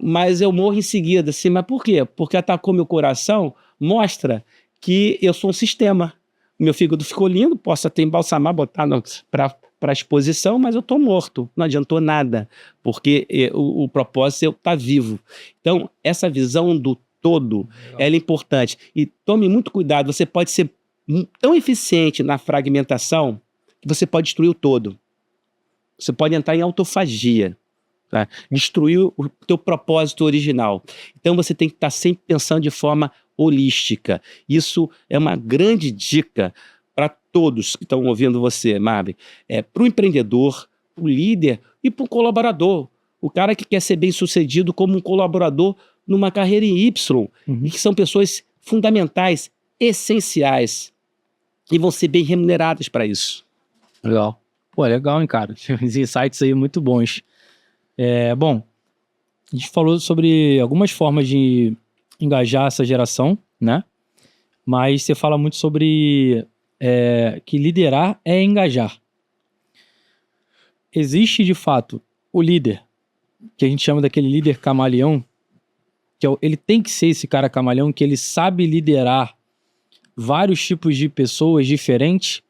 mas eu morro em seguida, assim, mas por quê? Porque atacou meu coração, mostra que eu sou um sistema. Meu fígado ficou lindo, posso até embalsamar, botar para exposição, mas eu estou morto. Não adiantou nada, porque o propósito é eu estar vivo. Então, essa visão do todo, ela é importante. E tome muito cuidado, você pode ser tão eficiente na fragmentação que você pode destruir o todo. Você pode entrar em autofagia. Tá? Destruir o teu propósito original. Então, você tem que estar sempre pensando de forma holística. Isso é uma grande dica para todos que estão ouvindo você, Marvin. Para o empreendedor, para o líder e para o colaborador. O cara que quer ser bem sucedido como um colaborador numa carreira em Y, e que são pessoas fundamentais, essenciais, e vão ser bem remuneradas para isso. Legal. Legal, hein, cara? Os insights aí muito bons. Bom, a gente falou sobre algumas formas de engajar essa geração, né? Mas você fala muito sobre que liderar é engajar. Existe, de fato, o líder, que a gente chama daquele líder camaleão, que ele tem que ser esse cara camaleão, que ele sabe liderar vários tipos de pessoas diferentes,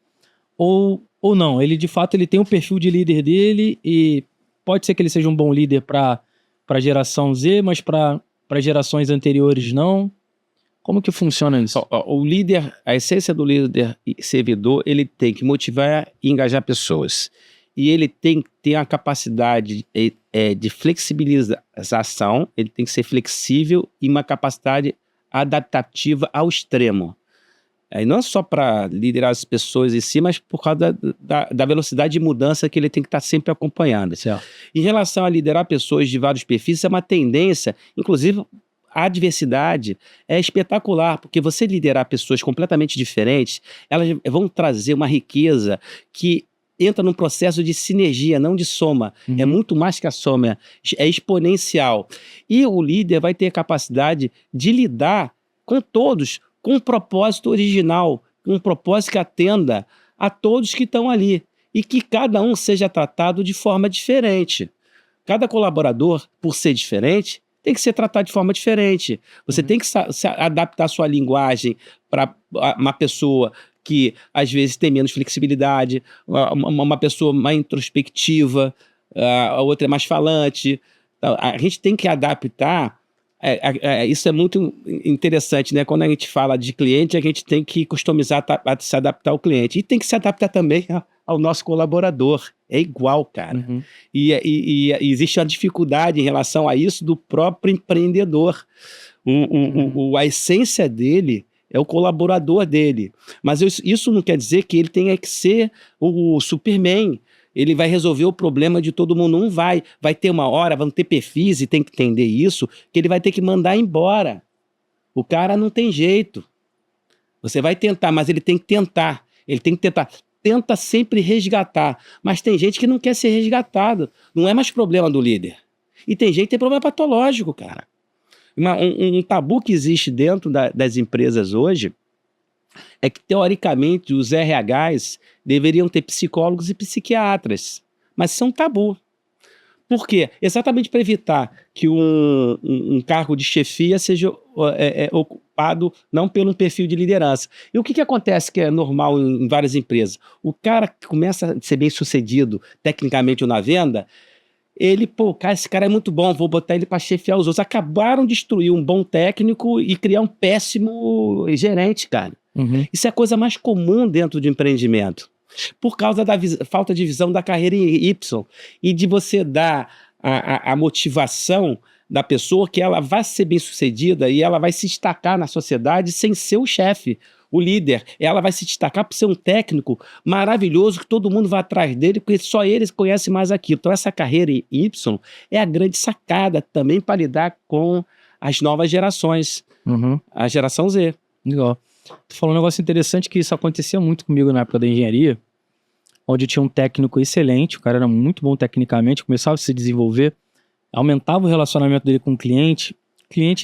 ou não, ele de fato ele tem o perfil de líder dele e pode ser que ele seja um bom líder para a geração Z, mas para gerações anteriores não. Como que funciona isso? O líder, a essência do líder servidor, ele tem que motivar e engajar pessoas. E ele tem que ter a capacidade de flexibilização, ele tem que ser flexível e uma capacidade adaptativa ao extremo. E não é só para liderar as pessoas em si, mas por causa da velocidade de mudança que ele tem que estar sempre acompanhando. Certo. Em relação a liderar pessoas de vários perfis, isso é uma tendência, inclusive a diversidade é espetacular, porque você liderar pessoas completamente diferentes, elas vão trazer uma riqueza que entra num processo de sinergia, não de soma. É muito mais que a soma, é exponencial. E o líder vai ter a capacidade de lidar com todos, com um propósito original, um propósito que atenda a todos que estão ali e que cada um seja tratado de forma diferente. Cada colaborador, por ser diferente, tem que ser tratado de forma diferente. Você tem que adaptar a sua linguagem para uma pessoa que às vezes tem menos flexibilidade, uma pessoa mais introspectiva, a outra é mais falante. A gente tem que adaptar. Isso é muito interessante, né? Quando a gente fala de cliente, a gente tem que customizar, se adaptar ao cliente. E tem que se adaptar também ao nosso colaborador. É igual, cara. E existe uma dificuldade em relação a isso do próprio empreendedor. A essência dele é o colaborador dele. Mas isso não quer dizer que ele tenha que ser o Superman. Ele vai resolver o problema de todo mundo. Não vai. Vai ter uma hora, vão ter perfis, e tem que entender isso, que ele vai ter que mandar embora. O cara não tem jeito. Você vai tentar, mas ele tem que tentar. Ele tem que tentar tenta sempre resgatar, mas tem gente que não quer ser resgatado. Não é mais problema do líder. E tem gente que tem problema patológico, cara. Um tabu que existe dentro das empresas hoje é que, teoricamente, os RHs deveriam ter psicólogos e psiquiatras, mas isso é um tabu. Por quê? Exatamente para evitar que um cargo de chefia seja ocupado não pelo perfil de liderança. E o que acontece que é normal em várias empresas? O cara que começa a ser bem sucedido tecnicamente ou na venda, esse cara é muito bom, vou botar ele para chefiar os outros. Acabaram de destruir um bom técnico e criar um péssimo gerente, cara. Uhum. Isso é a coisa mais comum dentro de empreendimento. Por causa da falta de visão da carreira em Y e de você dar a motivação da pessoa que ela vai ser bem sucedida e ela vai se destacar na sociedade sem ser o chefe, o líder. Ela vai se destacar por ser um técnico maravilhoso que todo mundo vai atrás dele porque só ele conhece mais aquilo. Então essa carreira em Y é a grande sacada também para lidar com as novas gerações, a geração Z. Legal. Tu falou um negócio interessante que isso acontecia muito comigo na época da engenharia, onde tinha um técnico excelente, o cara era muito bom tecnicamente, começava a se desenvolver, aumentava o relacionamento dele com o cliente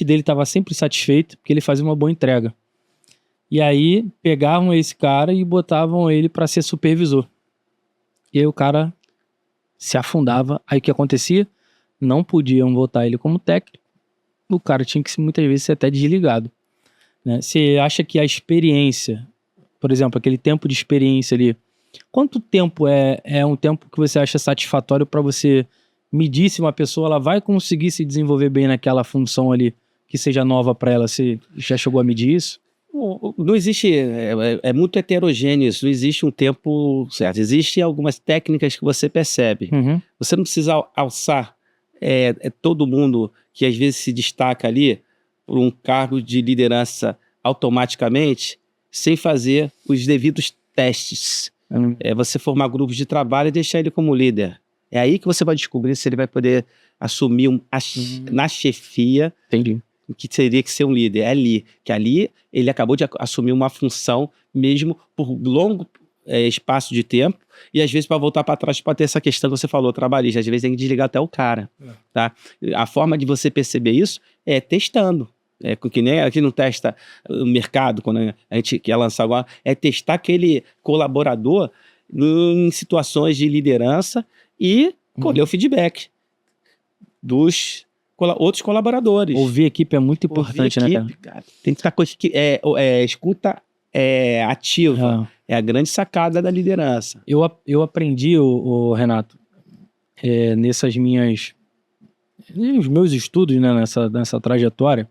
dele estava sempre satisfeito, porque ele fazia uma boa entrega. E aí pegavam esse cara e botavam ele para ser supervisor. E aí o cara se afundava. Aí o que acontecia? Não podiam botar ele como técnico, o cara tinha que muitas vezes ser até desligado. Né? Você acha que a experiência, por exemplo, aquele tempo de experiência ali, quanto tempo é um tempo que você acha satisfatório para você medir se uma pessoa ela vai conseguir se desenvolver bem naquela função ali que seja nova para ela? Você já chegou a medir isso? Não existe, é muito heterogêneo isso, não existe um tempo certo. Existem algumas técnicas que você percebe. Você não precisa alçar todo mundo que às vezes se destaca ali por um cargo de liderança automaticamente, sem fazer os devidos testes. Você formar grupos de trabalho e deixar ele como líder. É aí que você vai descobrir se ele vai poder assumir na chefia. Entendi. Que teria que ser um líder. É ali, que ali ele acabou de assumir uma função mesmo por longo espaço de tempo, e às vezes para voltar para trás para ter essa questão que você falou, trabalhista, às vezes tem que desligar até o cara. Tá? A forma de você perceber isso é testando. Que nem a gente não testa o mercado, quando a gente quer lançar agora, é testar aquele colaborador em situações de liderança e colher o feedback dos outros colaboradores. Ouvir equipe é muito importante, equipe, né, cara? Tem que estar com escuta ativa. É a grande sacada da liderança. Eu aprendi, Renato, nos meus estudos, né, nessa trajetória,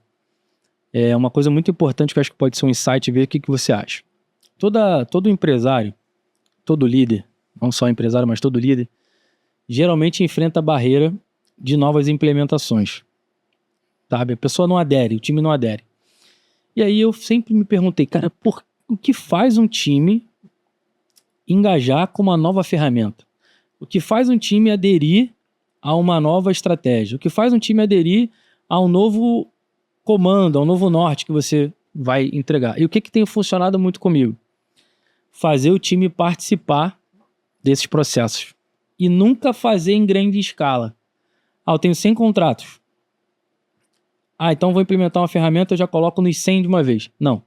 uma coisa muito importante que eu acho que pode ser um insight, ver o que você acha. Todo empresário, todo líder, não só empresário, mas todo líder, geralmente enfrenta a barreira de novas implementações. Sabe? A pessoa não adere, o time não adere. E aí eu sempre me perguntei, cara, o que faz um time engajar com uma nova ferramenta? O que faz um time aderir a uma nova estratégia? O que faz um time aderir a um novo comando, a um novo norte que você vai entregar? E o que tem funcionado muito comigo? Fazer o time participar desses processos. E nunca fazer em grande escala. Eu tenho 100 contratos. Então vou implementar uma ferramenta, eu já coloco nos 100 de uma vez. Não.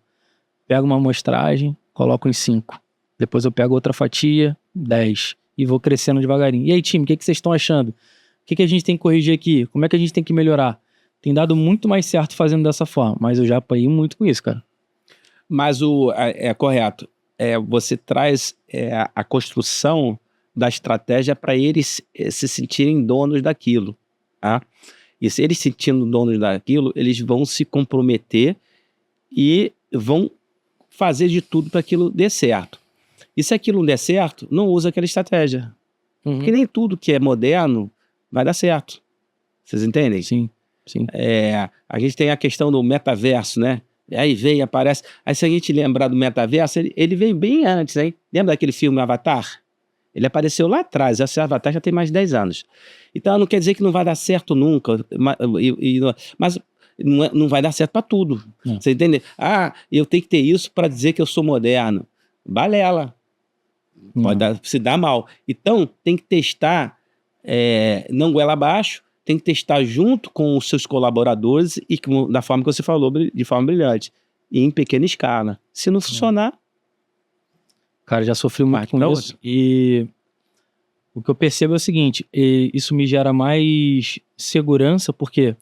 Pego uma amostragem, coloco em 5. Depois eu pego outra fatia, 10. E vou crescendo devagarinho. E aí, time, o que vocês estão achando? O que a gente tem que corrigir aqui? Como é que a gente tem que melhorar? Tem dado muito mais certo fazendo dessa forma. Mas eu já apanhei muito com isso, cara. Mas correto. Você traz a construção da estratégia para eles se sentirem donos daquilo. Tá? E se eles se sentindo donos daquilo, eles vão se comprometer e vão fazer de tudo para aquilo dê certo. E se aquilo não der certo, não usa aquela estratégia. Porque nem tudo que é moderno vai dar certo. Vocês entendem? Sim. A gente tem a questão do metaverso, né? Aí vem, aparece. Aí se a gente lembrar do metaverso, ele veio bem antes, hein? Lembra daquele filme Avatar? Ele apareceu lá atrás, esse Avatar já tem mais de 10 anos. Então não quer dizer que não vai dar certo nunca, mas não vai dar certo para tudo. Você entende? Eu tenho que ter isso para dizer que eu sou moderno. Balela. Pode se dar mal. Então, tem que testar, não goela abaixo, tem que testar junto com os seus colaboradores e da forma que você falou, de forma brilhante. E em pequena escala. Se não funcionar... Cara, já sofri muito com isso. E o que eu percebo é o seguinte, isso me gera mais segurança, porque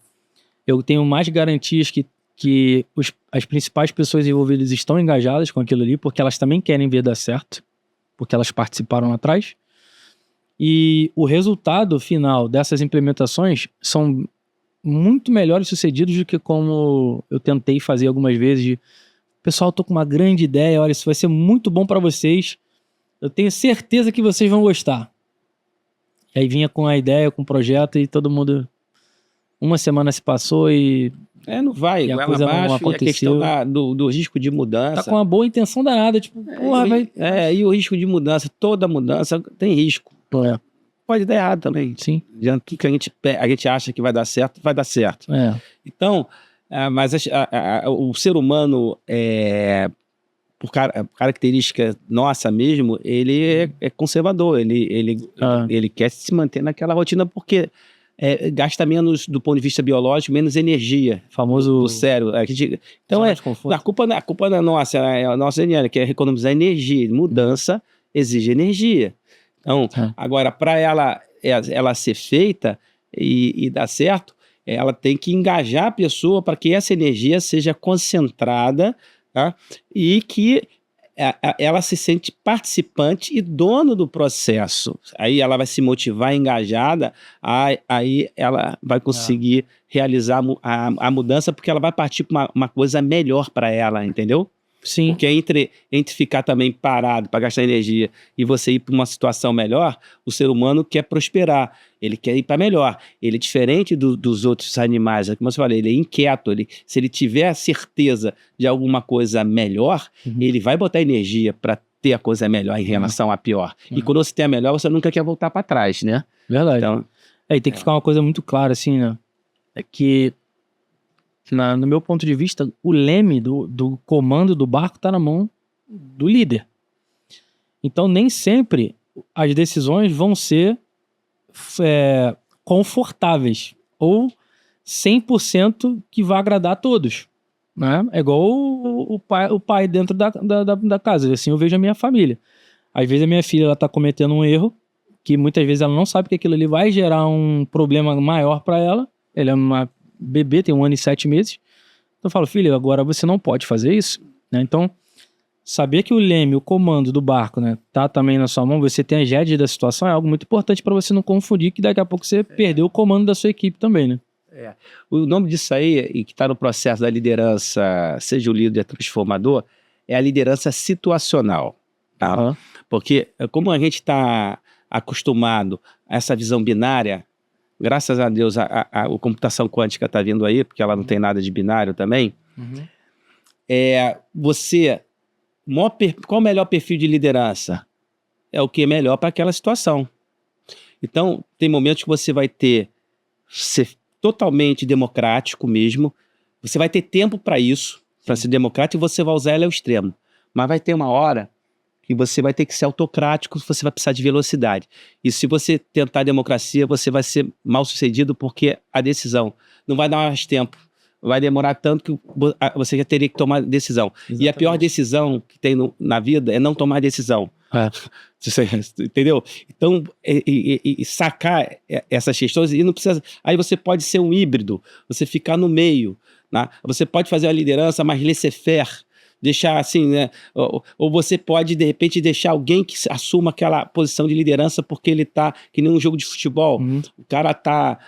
eu tenho mais garantias que as principais pessoas envolvidas estão engajadas com aquilo ali, porque elas também querem ver dar certo, porque elas participaram lá atrás. E o resultado final dessas implementações são muito melhores sucedidos do que como eu tentei fazer algumas vezes. Pessoal, eu tô com uma grande ideia, olha, isso vai ser muito bom para vocês. Eu tenho certeza que vocês vão gostar. E aí vinha com a ideia, com o projeto e todo mundo... Uma semana se passou e... não vai, e a coisa não aconteceu. E a questão do risco de mudança. Tá com uma boa intenção danada, tipo, porra, vai... E o risco de mudança, toda mudança tem risco. Pode dar errado também. Sim. Tudo que a gente acha que vai dar certo, vai dar certo. Então, mas o ser humano, por característica nossa mesmo, ele é conservador, ele quer se manter naquela rotina porque gasta menos, do ponto de vista biológico, menos energia. Famoso do cérebro. Então, a culpa não é nossa, é a nossa energia, que é economizar energia. Mudança exige energia. Então, agora, para ela ser feita e dar certo, ela tem que engajar a pessoa para que essa energia seja concentrada, tá? E que ela se sente participante e dono do processo. Aí ela vai se motivar, engajada, aí ela vai conseguir realizar a mudança, porque ela vai partir para uma coisa melhor para ela, entendeu? Sim. Porque entre ficar também parado para gastar energia e você ir para uma situação melhor, o ser humano quer prosperar, ele quer ir para melhor. Ele é diferente dos outros animais, como você falou, ele é inquieto, se ele tiver a certeza de alguma coisa melhor, ele vai botar energia para ter a coisa melhor em relação à pior. E quando você tem a melhor, você nunca quer voltar para trás, né? Verdade. Então, e tem que ficar uma coisa muito clara, assim, né? É que no meu ponto de vista, o leme do comando do barco está na mão do líder. Então, nem sempre as decisões vão ser confortáveis ou 100% que vai agradar a todos. Né? É igual o pai dentro da casa. Assim eu vejo a minha família. Às vezes a minha filha está cometendo um erro que muitas vezes ela não sabe que aquilo ali vai gerar um problema maior para ela. Ela é uma bebê, tem 1 ano e 7 meses. Então eu falo, filho, agora você não pode fazer isso, né? Então, saber que o leme, o comando do barco, né, tá também na sua mão, você tem as rédeas da situação, é algo muito importante para você não confundir que daqui a pouco você perdeu o comando da sua equipe também, né? O nome disso aí, e que está no processo da liderança, seja o líder transformador, é a liderança situacional, tá? Porque como a gente está acostumado a essa visão binária, graças a Deus, a computação quântica está vindo aí, porque ela não tem nada de binário também. Qual o melhor perfil de liderança? É o que é melhor para aquela situação. Então, tem momentos que você vai ser totalmente democrático mesmo, você vai ter tempo para isso, para ser democrático, e você vai usar ela ao extremo. Mas vai ter uma hora que você vai ter que ser autocrático, você vai precisar de velocidade. E se você tentar a democracia, você vai ser mal sucedido, porque a decisão não vai dar mais tempo. Vai demorar tanto que você já teria que tomar decisão. Exatamente. E a pior decisão que tem na vida é não tomar decisão. Entendeu? Então, sacar essas questões, e não precisa. Aí você pode ser um híbrido, você ficar no meio. Né? Você pode fazer a liderança mais laissez-faire, deixar assim, né? Ou você pode, de repente, deixar alguém que assuma aquela posição de liderança porque ele tá, que nem um jogo de futebol, o cara tá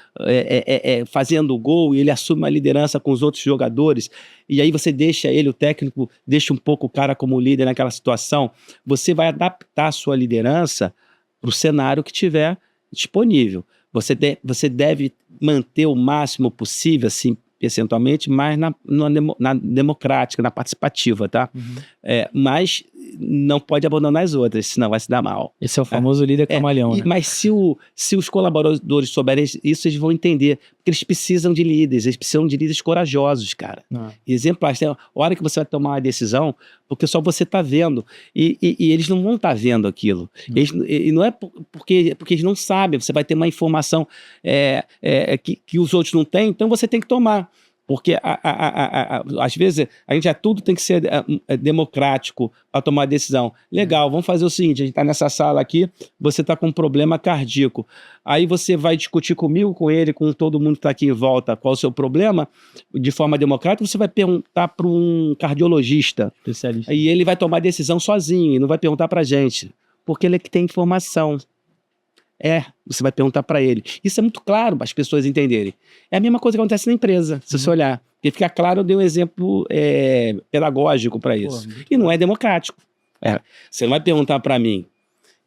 fazendo o gol e ele assume a liderança com os outros jogadores, e aí você deixa ele, o técnico, deixa um pouco o cara como líder naquela situação. Você vai adaptar a sua liderança para o cenário que tiver disponível. Você deve manter o máximo possível, assim, percentualmente, mais na democrática, na participativa, tá? Mas não pode abandonar as outras, senão vai se dar mal. Esse é o famoso líder camaleão, né? Mas se os colaboradores souberem isso, eles vão entender. Porque eles precisam de líderes, eles precisam de líderes corajosos, cara. Exemplares. Tem a hora que você vai tomar uma decisão, porque só você está vendo. E eles não vão estar vendo aquilo. E não é porque eles não sabem. Você vai ter uma informação que os outros não têm, então você tem que tomar. Porque, às vezes, tudo tem que ser democrático para tomar decisão. Legal, vamos fazer o seguinte, a gente está nessa sala aqui, você está com um problema cardíaco. Aí você vai discutir comigo, com ele, com todo mundo que está aqui em volta, qual o seu problema, de forma democrática, você vai perguntar para um cardiologista. Especialista. E ele vai tomar decisão sozinho, e não vai perguntar para a gente, porque ele é que tem informação. Você vai perguntar para ele. Isso é muito claro para as pessoas entenderem. É a mesma coisa que acontece na empresa, se você olhar. Porque fica claro, eu dei um exemplo pedagógico para isso. E não é democrático. Você não vai perguntar para mim,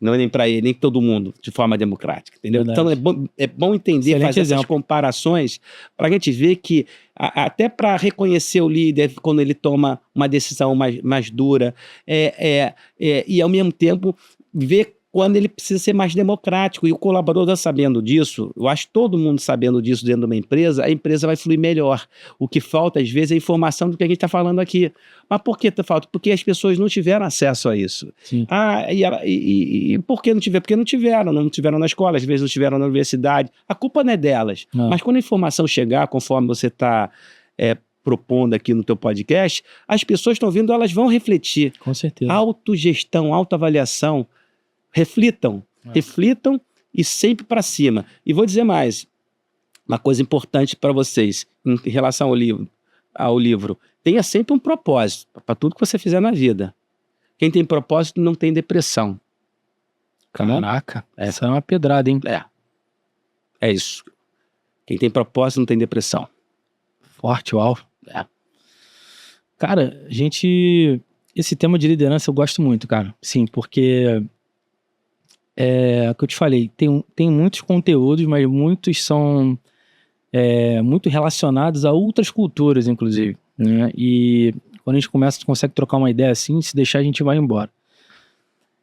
não nem para ele, nem todo mundo, de forma democrática. Entendeu? Então é bom entender, excelente fazer essas comparações, para a gente ver que, até para reconhecer o líder quando ele toma uma decisão mais dura, e ao mesmo tempo ver quando ele precisa ser mais democrático, e o colaborador sabendo disso, eu acho que todo mundo sabendo disso dentro de uma empresa, a empresa vai fluir melhor. O que falta, às vezes, é a informação do que a gente está falando aqui. Mas por que falta? Porque as pessoas não tiveram acesso a isso. Sim. E por que não tiveram? Porque não tiveram na escola, às vezes não tiveram na universidade. A culpa não é delas. Mas quando a informação chegar, conforme você está propondo aqui no teu podcast, as pessoas estão vindo, elas vão refletir. Com certeza. Autogestão, autoavaliação. Reflitam e sempre para cima. E vou dizer mais, uma coisa importante para vocês em relação ao livro, tenha sempre um propósito para tudo que você fizer na vida. Quem tem propósito não tem depressão. Caraca, essa é uma pedrada, hein? É isso. Quem tem propósito não tem depressão. Forte, uau. Cara, esse tema de liderança eu gosto muito, cara. Sim, porque o que eu te falei, tem muitos conteúdos, mas muitos são muito relacionados a outras culturas, inclusive, né? E quando a gente consegue trocar uma ideia assim, se deixar a gente vai embora.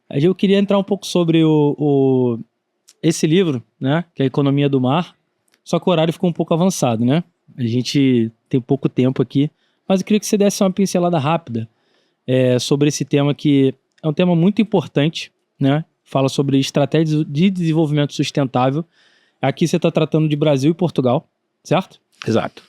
Aí eu queria entrar um pouco sobre esse livro, né, que é a Economia do Mar, só que o horário ficou um pouco avançado, né? A gente tem pouco tempo aqui, mas eu queria que você desse uma pincelada rápida sobre esse tema, que é um tema muito importante, né? Fala sobre estratégias de desenvolvimento sustentável. Aqui você está tratando de Brasil e Portugal, certo? Exato.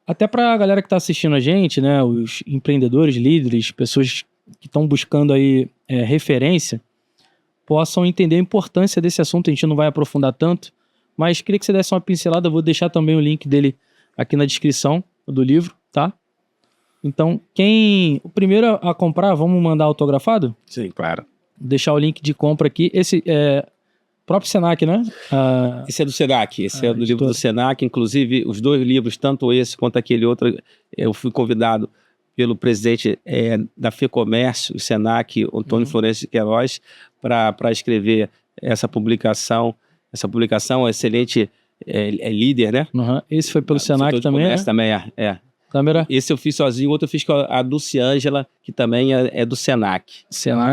Até para a galera que está assistindo a gente, né, os empreendedores, líderes, pessoas que estão buscando aí referência, possam entender a importância desse assunto. A gente não vai aprofundar tanto, mas queria que você desse uma pincelada. Eu vou deixar também o link dele aqui na descrição do livro, tá? Então, o primeiro a comprar, vamos mandar autografado? Sim, claro. Deixar o link de compra aqui. Esse próprio Senac, né? Esse é do Senac, esse é do livro do Senac. Inclusive, os dois livros, tanto esse quanto aquele outro, eu fui convidado pelo presidente da FEComércio, o Senac, Antônio Florencio de Queiroz, para escrever essa publicação. Essa publicação é excelente, líder, né? Esse foi pelo Senac também, né? Também Câmera. Esse eu fiz sozinho, o outro eu fiz com a Dulce Ângela, que também é do Senac.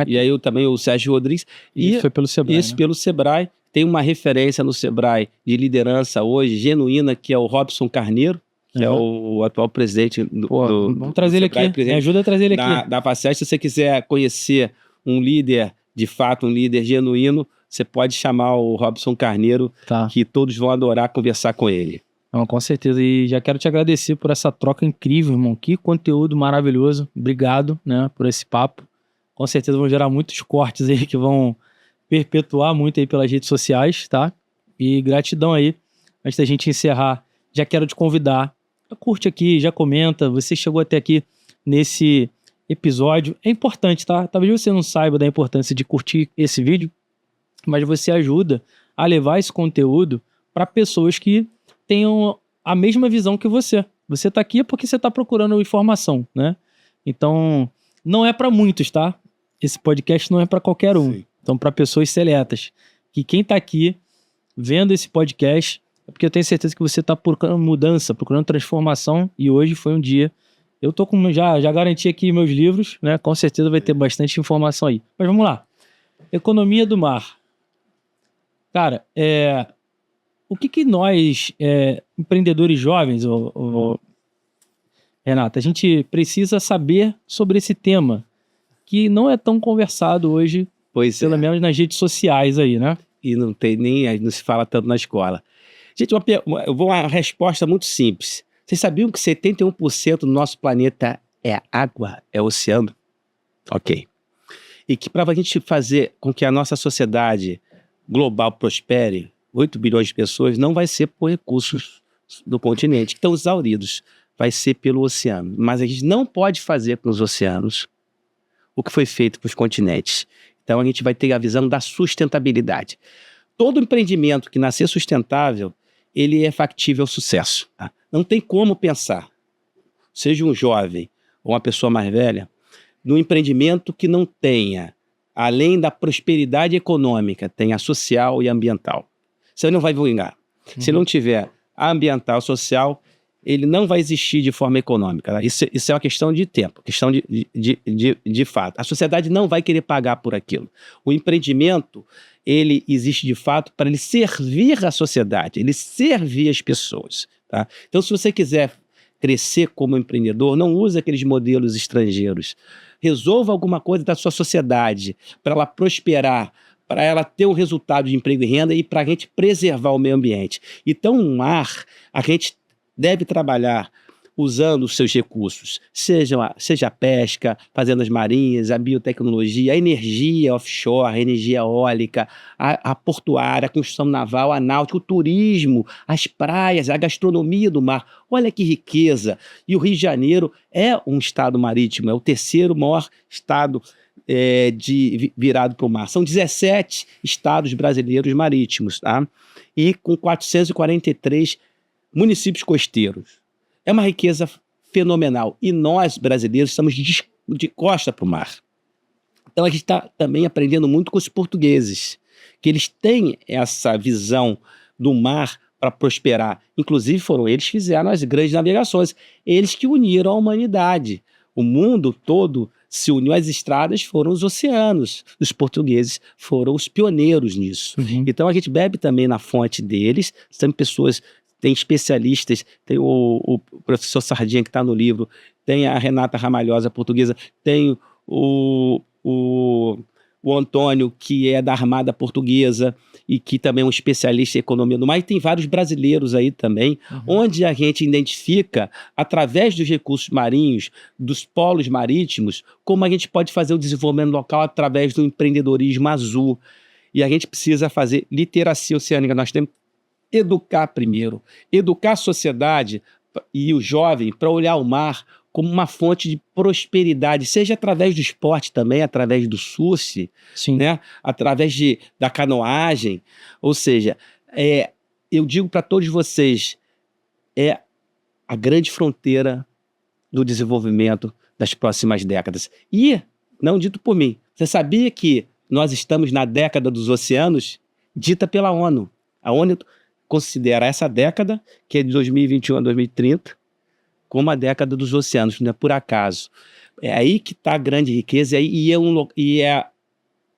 E aí também o Sérgio Rodrigues. E foi pelo Sebrae. Esse pelo Sebrae. Tem uma referência no Sebrae de liderança hoje, genuína, que é o Robson Carneiro, que é o atual presidente vamos trazer ele aqui. Me ajuda a trazer ele aqui. Da Facete. Se você quiser conhecer um líder, de fato, um líder genuíno, você pode chamar o Robson Carneiro, que todos vão adorar conversar com ele. Não, com certeza, e já quero te agradecer por essa troca incrível, irmão, que conteúdo maravilhoso, obrigado, né, por esse papo. Com certeza vão gerar muitos cortes aí que vão perpetuar muito aí pelas redes sociais, tá? E gratidão aí. Antes da gente encerrar, já quero te convidar, curte aqui, já comenta, você chegou até aqui nesse episódio, é importante, tá? Talvez você não saiba da importância de curtir esse vídeo, mas você ajuda a levar esse conteúdo para pessoas que tenham a mesma visão que você. Você tá aqui porque você tá procurando informação, né? Então, não é para muitos, tá? Esse podcast não é para qualquer um. Sim. Então, para pessoas seletas. Que quem tá aqui vendo esse podcast é porque eu tenho certeza que você tá procurando mudança, procurando transformação, e hoje foi um dia Eu tô com, já garanti aqui meus livros, né? Com certeza vai ter bastante informação aí. Mas vamos lá. Economia do mar. Cara, o que nós, empreendedores jovens, Renata, a gente precisa saber sobre esse tema, que não é tão conversado hoje, pelo menos nas redes sociais aí, né? E não se fala tanto na escola. Gente, uma resposta muito simples. Vocês sabiam que 71% do nosso planeta é água, é oceano? Ok. E que para a gente fazer com que a nossa sociedade global prospere, 8 bilhões de pessoas, não vai ser por recursos do continente, que estão exauridos. Vai ser pelo oceano. Mas a gente não pode fazer com os oceanos o que foi feito para os continentes. Então a gente vai ter a visão da sustentabilidade. Todo empreendimento que nascer sustentável, ele é factível ao sucesso. Tá? Não tem como pensar, seja um jovem ou uma pessoa mais velha, num empreendimento que não tenha, além da prosperidade econômica, tenha social e ambiental. Você não vai vingar. Se não tiver ambiental, social, ele não vai existir de forma econômica. Tá? Isso é uma questão de tempo, questão de fato. A sociedade não vai querer pagar por aquilo. O empreendimento, ele existe de fato para ele servir a sociedade, ele servir as pessoas. Tá? Então, se você quiser crescer como empreendedor, não use aqueles modelos estrangeiros. Resolva alguma coisa da sua sociedade para ela prosperar, para ela ter um resultado de emprego e renda e para a gente preservar o meio ambiente. Então, o mar, a gente deve trabalhar usando os seus recursos, seja a pesca, fazendas marinhas, a biotecnologia, a energia offshore, a energia eólica, a portuária, a construção naval, a náutica, o turismo, as praias, a gastronomia do mar. Olha que riqueza! E o Rio de Janeiro é um estado marítimo, é o terceiro maior estado virado para o mar. São 17 estados brasileiros marítimos, tá? E com 443 municípios costeiros. É uma riqueza fenomenal. E nós, brasileiros, estamos de costa para o mar. Então a gente está também aprendendo muito com os portugueses, que eles têm essa visão do mar para prosperar. Inclusive foram eles que fizeram as grandes navegações. Eles que uniram a humanidade. O mundo todo se uniu, as estradas foram os oceanos. Os portugueses foram os pioneiros nisso. Então a gente bebe também na fonte deles. São pessoas... Tem especialistas, tem o professor Sardinha que está no livro, tem a Renata Ramalhosa, portuguesa, tem o Antônio, que é da Armada Portuguesa e que também é um especialista em economia do mar, e tem vários brasileiros aí também, onde a gente identifica, através dos recursos marinhos, dos polos marítimos, como a gente pode fazer o desenvolvimento local através do empreendedorismo azul. E a gente precisa fazer literacia oceânica, nós temos educar primeiro, educar a sociedade e o jovem para olhar o mar como uma fonte de prosperidade, seja através do esporte também, através do surf, né? Através da canoagem. Ou seja, eu digo para todos vocês, é a grande fronteira do desenvolvimento das próximas décadas. E, não dito por mim, você sabia que nós estamos na década dos oceanos, dita pela ONU. A ONU considera essa década, que é de 2021 a 2030, como a década dos oceanos, não é por acaso. É aí que está a grande riqueza e é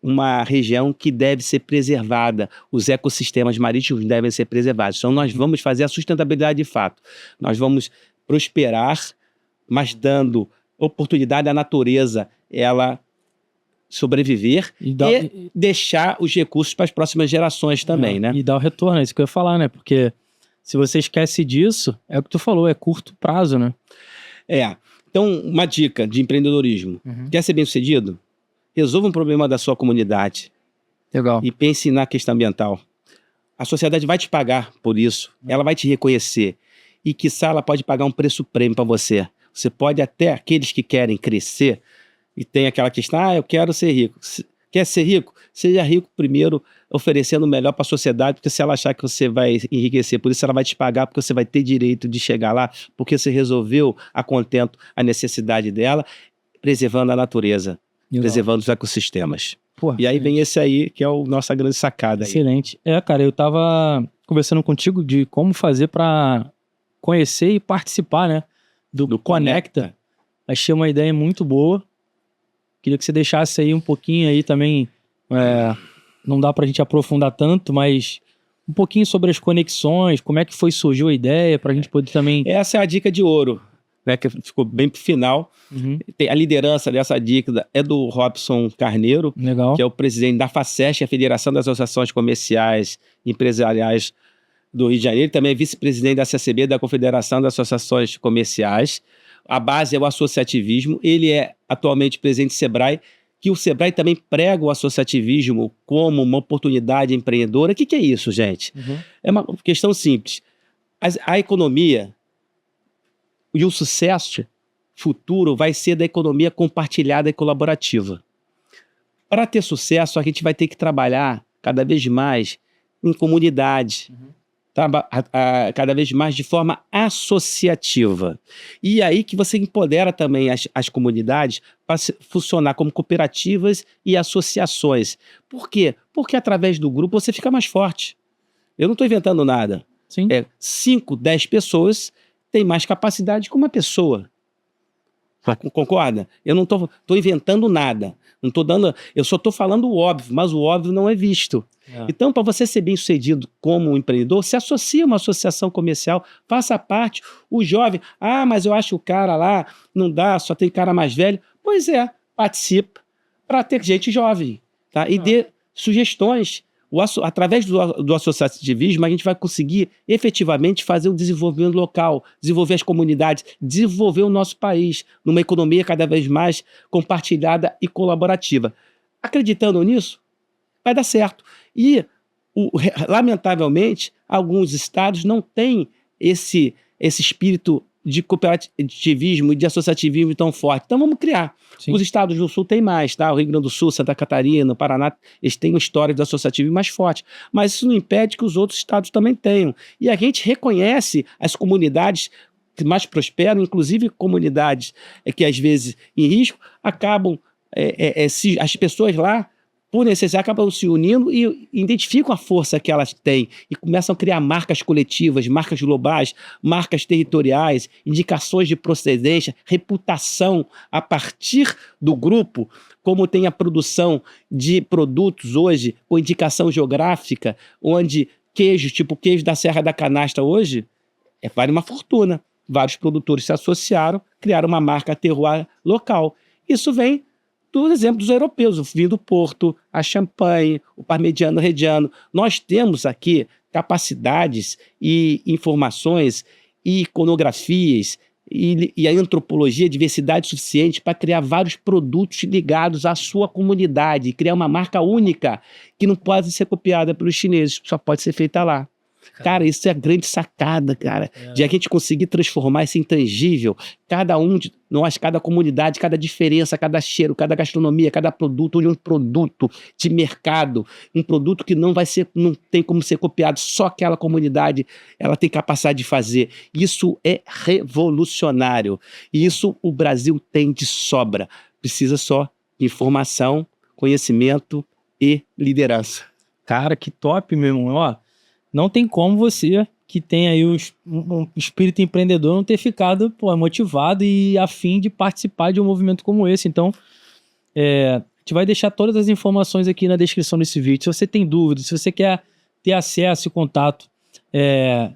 uma região que deve ser preservada, os ecossistemas marítimos devem ser preservados. Então nós vamos fazer a sustentabilidade de fato. Nós vamos prosperar, mas dando oportunidade à natureza, ela sobreviver e deixar os recursos para as próximas gerações também, né? E dar o retorno, é isso que eu ia falar, né? Porque se você esquece disso, é o que tu falou, é curto prazo, né? Então, uma dica de empreendedorismo. Quer ser bem-sucedido? Resolva um problema da sua comunidade. Legal. E pense na questão ambiental. A sociedade vai te pagar por isso, ela vai te reconhecer. E, quiçá, ela pode pagar um preço prêmio para você. Você pode até, aqueles que querem crescer, e tem aquela questão, eu quero ser rico. Quer ser rico? Seja rico primeiro, oferecendo o melhor para a sociedade, porque se ela achar que você vai enriquecer, por isso ela vai te pagar, porque você vai ter direito de chegar lá, porque você resolveu a contento a necessidade dela, preservando a natureza, preservando os ecossistemas. E aí vem esse aí, que é a nossa grande sacada. Excelente. Cara, eu estava conversando contigo de como fazer para conhecer e participar, né, do Conecta. Achei uma ideia muito boa. Queria que você deixasse aí um pouquinho aí também, não dá pra gente aprofundar tanto, mas um pouquinho sobre as conexões, como é que surgiu a ideia, pra gente poder também... Essa é a dica de ouro, né, que ficou bem pro final. A liderança dessa dica é do Robson Carneiro, Legal. que é o presidente da FACEST, a Federação das Associações Comerciais e Empresariais do Rio de Janeiro, também é vice-presidente da CCB, da Confederação das Associações Comerciais. A base é o associativismo, ele é atualmente presidente do Sebrae, que o Sebrae também prega o associativismo como uma oportunidade empreendedora. O que é isso, gente? É uma questão simples. A economia e o sucesso futuro vai ser da economia compartilhada e colaborativa. Para ter sucesso, a gente vai ter que trabalhar cada vez mais em comunidade, cada vez mais de forma associativa. E aí que você empodera também as comunidades para funcionar como cooperativas e associações. Por quê? Porque através do grupo você fica mais forte. Eu não estou inventando nada. Sim. 5, 10 pessoas têm mais capacidade que uma pessoa. Concorda? Eu não estou inventando nada. Não tô dando, eu só estou falando o óbvio, mas o óbvio não é visto. Então, para você ser bem sucedido como empreendedor, se associe a uma associação comercial, faça parte. O jovem, mas eu acho que o cara lá não dá, só tem cara mais velho. Pois é, participe para ter gente jovem, tá? E dê sugestões. Através do associativismo, a gente vai conseguir efetivamente fazer o desenvolvimento local, desenvolver as comunidades, desenvolver o nosso país numa economia cada vez mais compartilhada e colaborativa. Acreditando nisso, vai dar certo. E, lamentavelmente, alguns estados não têm esse espírito de cooperativismo e de associativismo tão forte. Então vamos criar. Sim. Os estados do Sul têm mais, tá? O Rio Grande do Sul, Santa Catarina, o Paraná, eles têm uma história de associativismo mais forte. Mas isso não impede que os outros estados também tenham. E a gente reconhece as comunidades que mais prosperam, inclusive comunidades que às vezes em risco, acabam, as pessoas lá, por necessidade, acabam se unindo e identificam a força que elas têm e começam a criar marcas coletivas, marcas globais, marcas territoriais, indicações de procedência, reputação a partir do grupo, como tem a produção de produtos hoje com indicação geográfica, onde queijo, tipo queijo da Serra da Canastra hoje, vale uma fortuna. Vários produtores se associaram, criaram uma marca terroir local. Isso vem do exemplo dos europeus, o vinho do Porto, a champanhe, o parmegiano reggiano. Nós temos aqui capacidades e informações e iconografias e a antropologia, diversidade suficiente para criar vários produtos ligados à sua comunidade, criar uma marca única que não pode ser copiada pelos chineses, só pode ser feita lá. Cara, isso é a grande sacada, cara, de a gente conseguir transformar esse intangível, cada um de nós, cada comunidade, cada diferença, cada cheiro, cada gastronomia, cada produto, um produto de mercado, um produto que não tem como ser copiado, só aquela comunidade, ela tem capacidade de fazer. Isso é revolucionário, e isso o Brasil tem de sobra. Precisa só de informação, conhecimento e liderança. Cara, que top, meu irmão, ó. Não tem como você, que tem aí um espírito empreendedor, não ter ficado motivado e a fim de participar de um movimento como esse. Então, a gente vai deixar todas as informações aqui na descrição desse vídeo. Se você tem dúvidas, se você quer ter acesso e contato,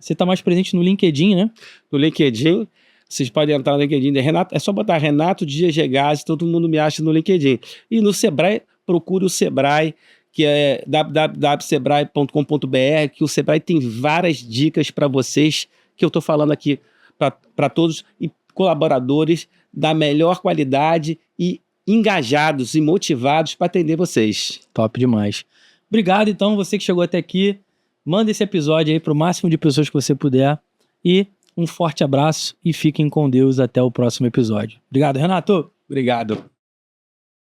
você está mais presente no LinkedIn, né? No LinkedIn, vocês podem entrar no LinkedIn de Renato, é só botar Renato Dias Gegas, todo mundo me acha no LinkedIn. E no Sebrae, procure o Sebrae, que é www.sebrae.com.br, que o Sebrae tem várias dicas para vocês, que eu estou falando aqui para todos, e colaboradores da melhor qualidade e engajados e motivados para atender vocês. Top demais. Obrigado, então, você que chegou até aqui. Manda esse episódio aí para o máximo de pessoas que você puder. E um forte abraço e fiquem com Deus até o próximo episódio. Obrigado, Renato. Obrigado.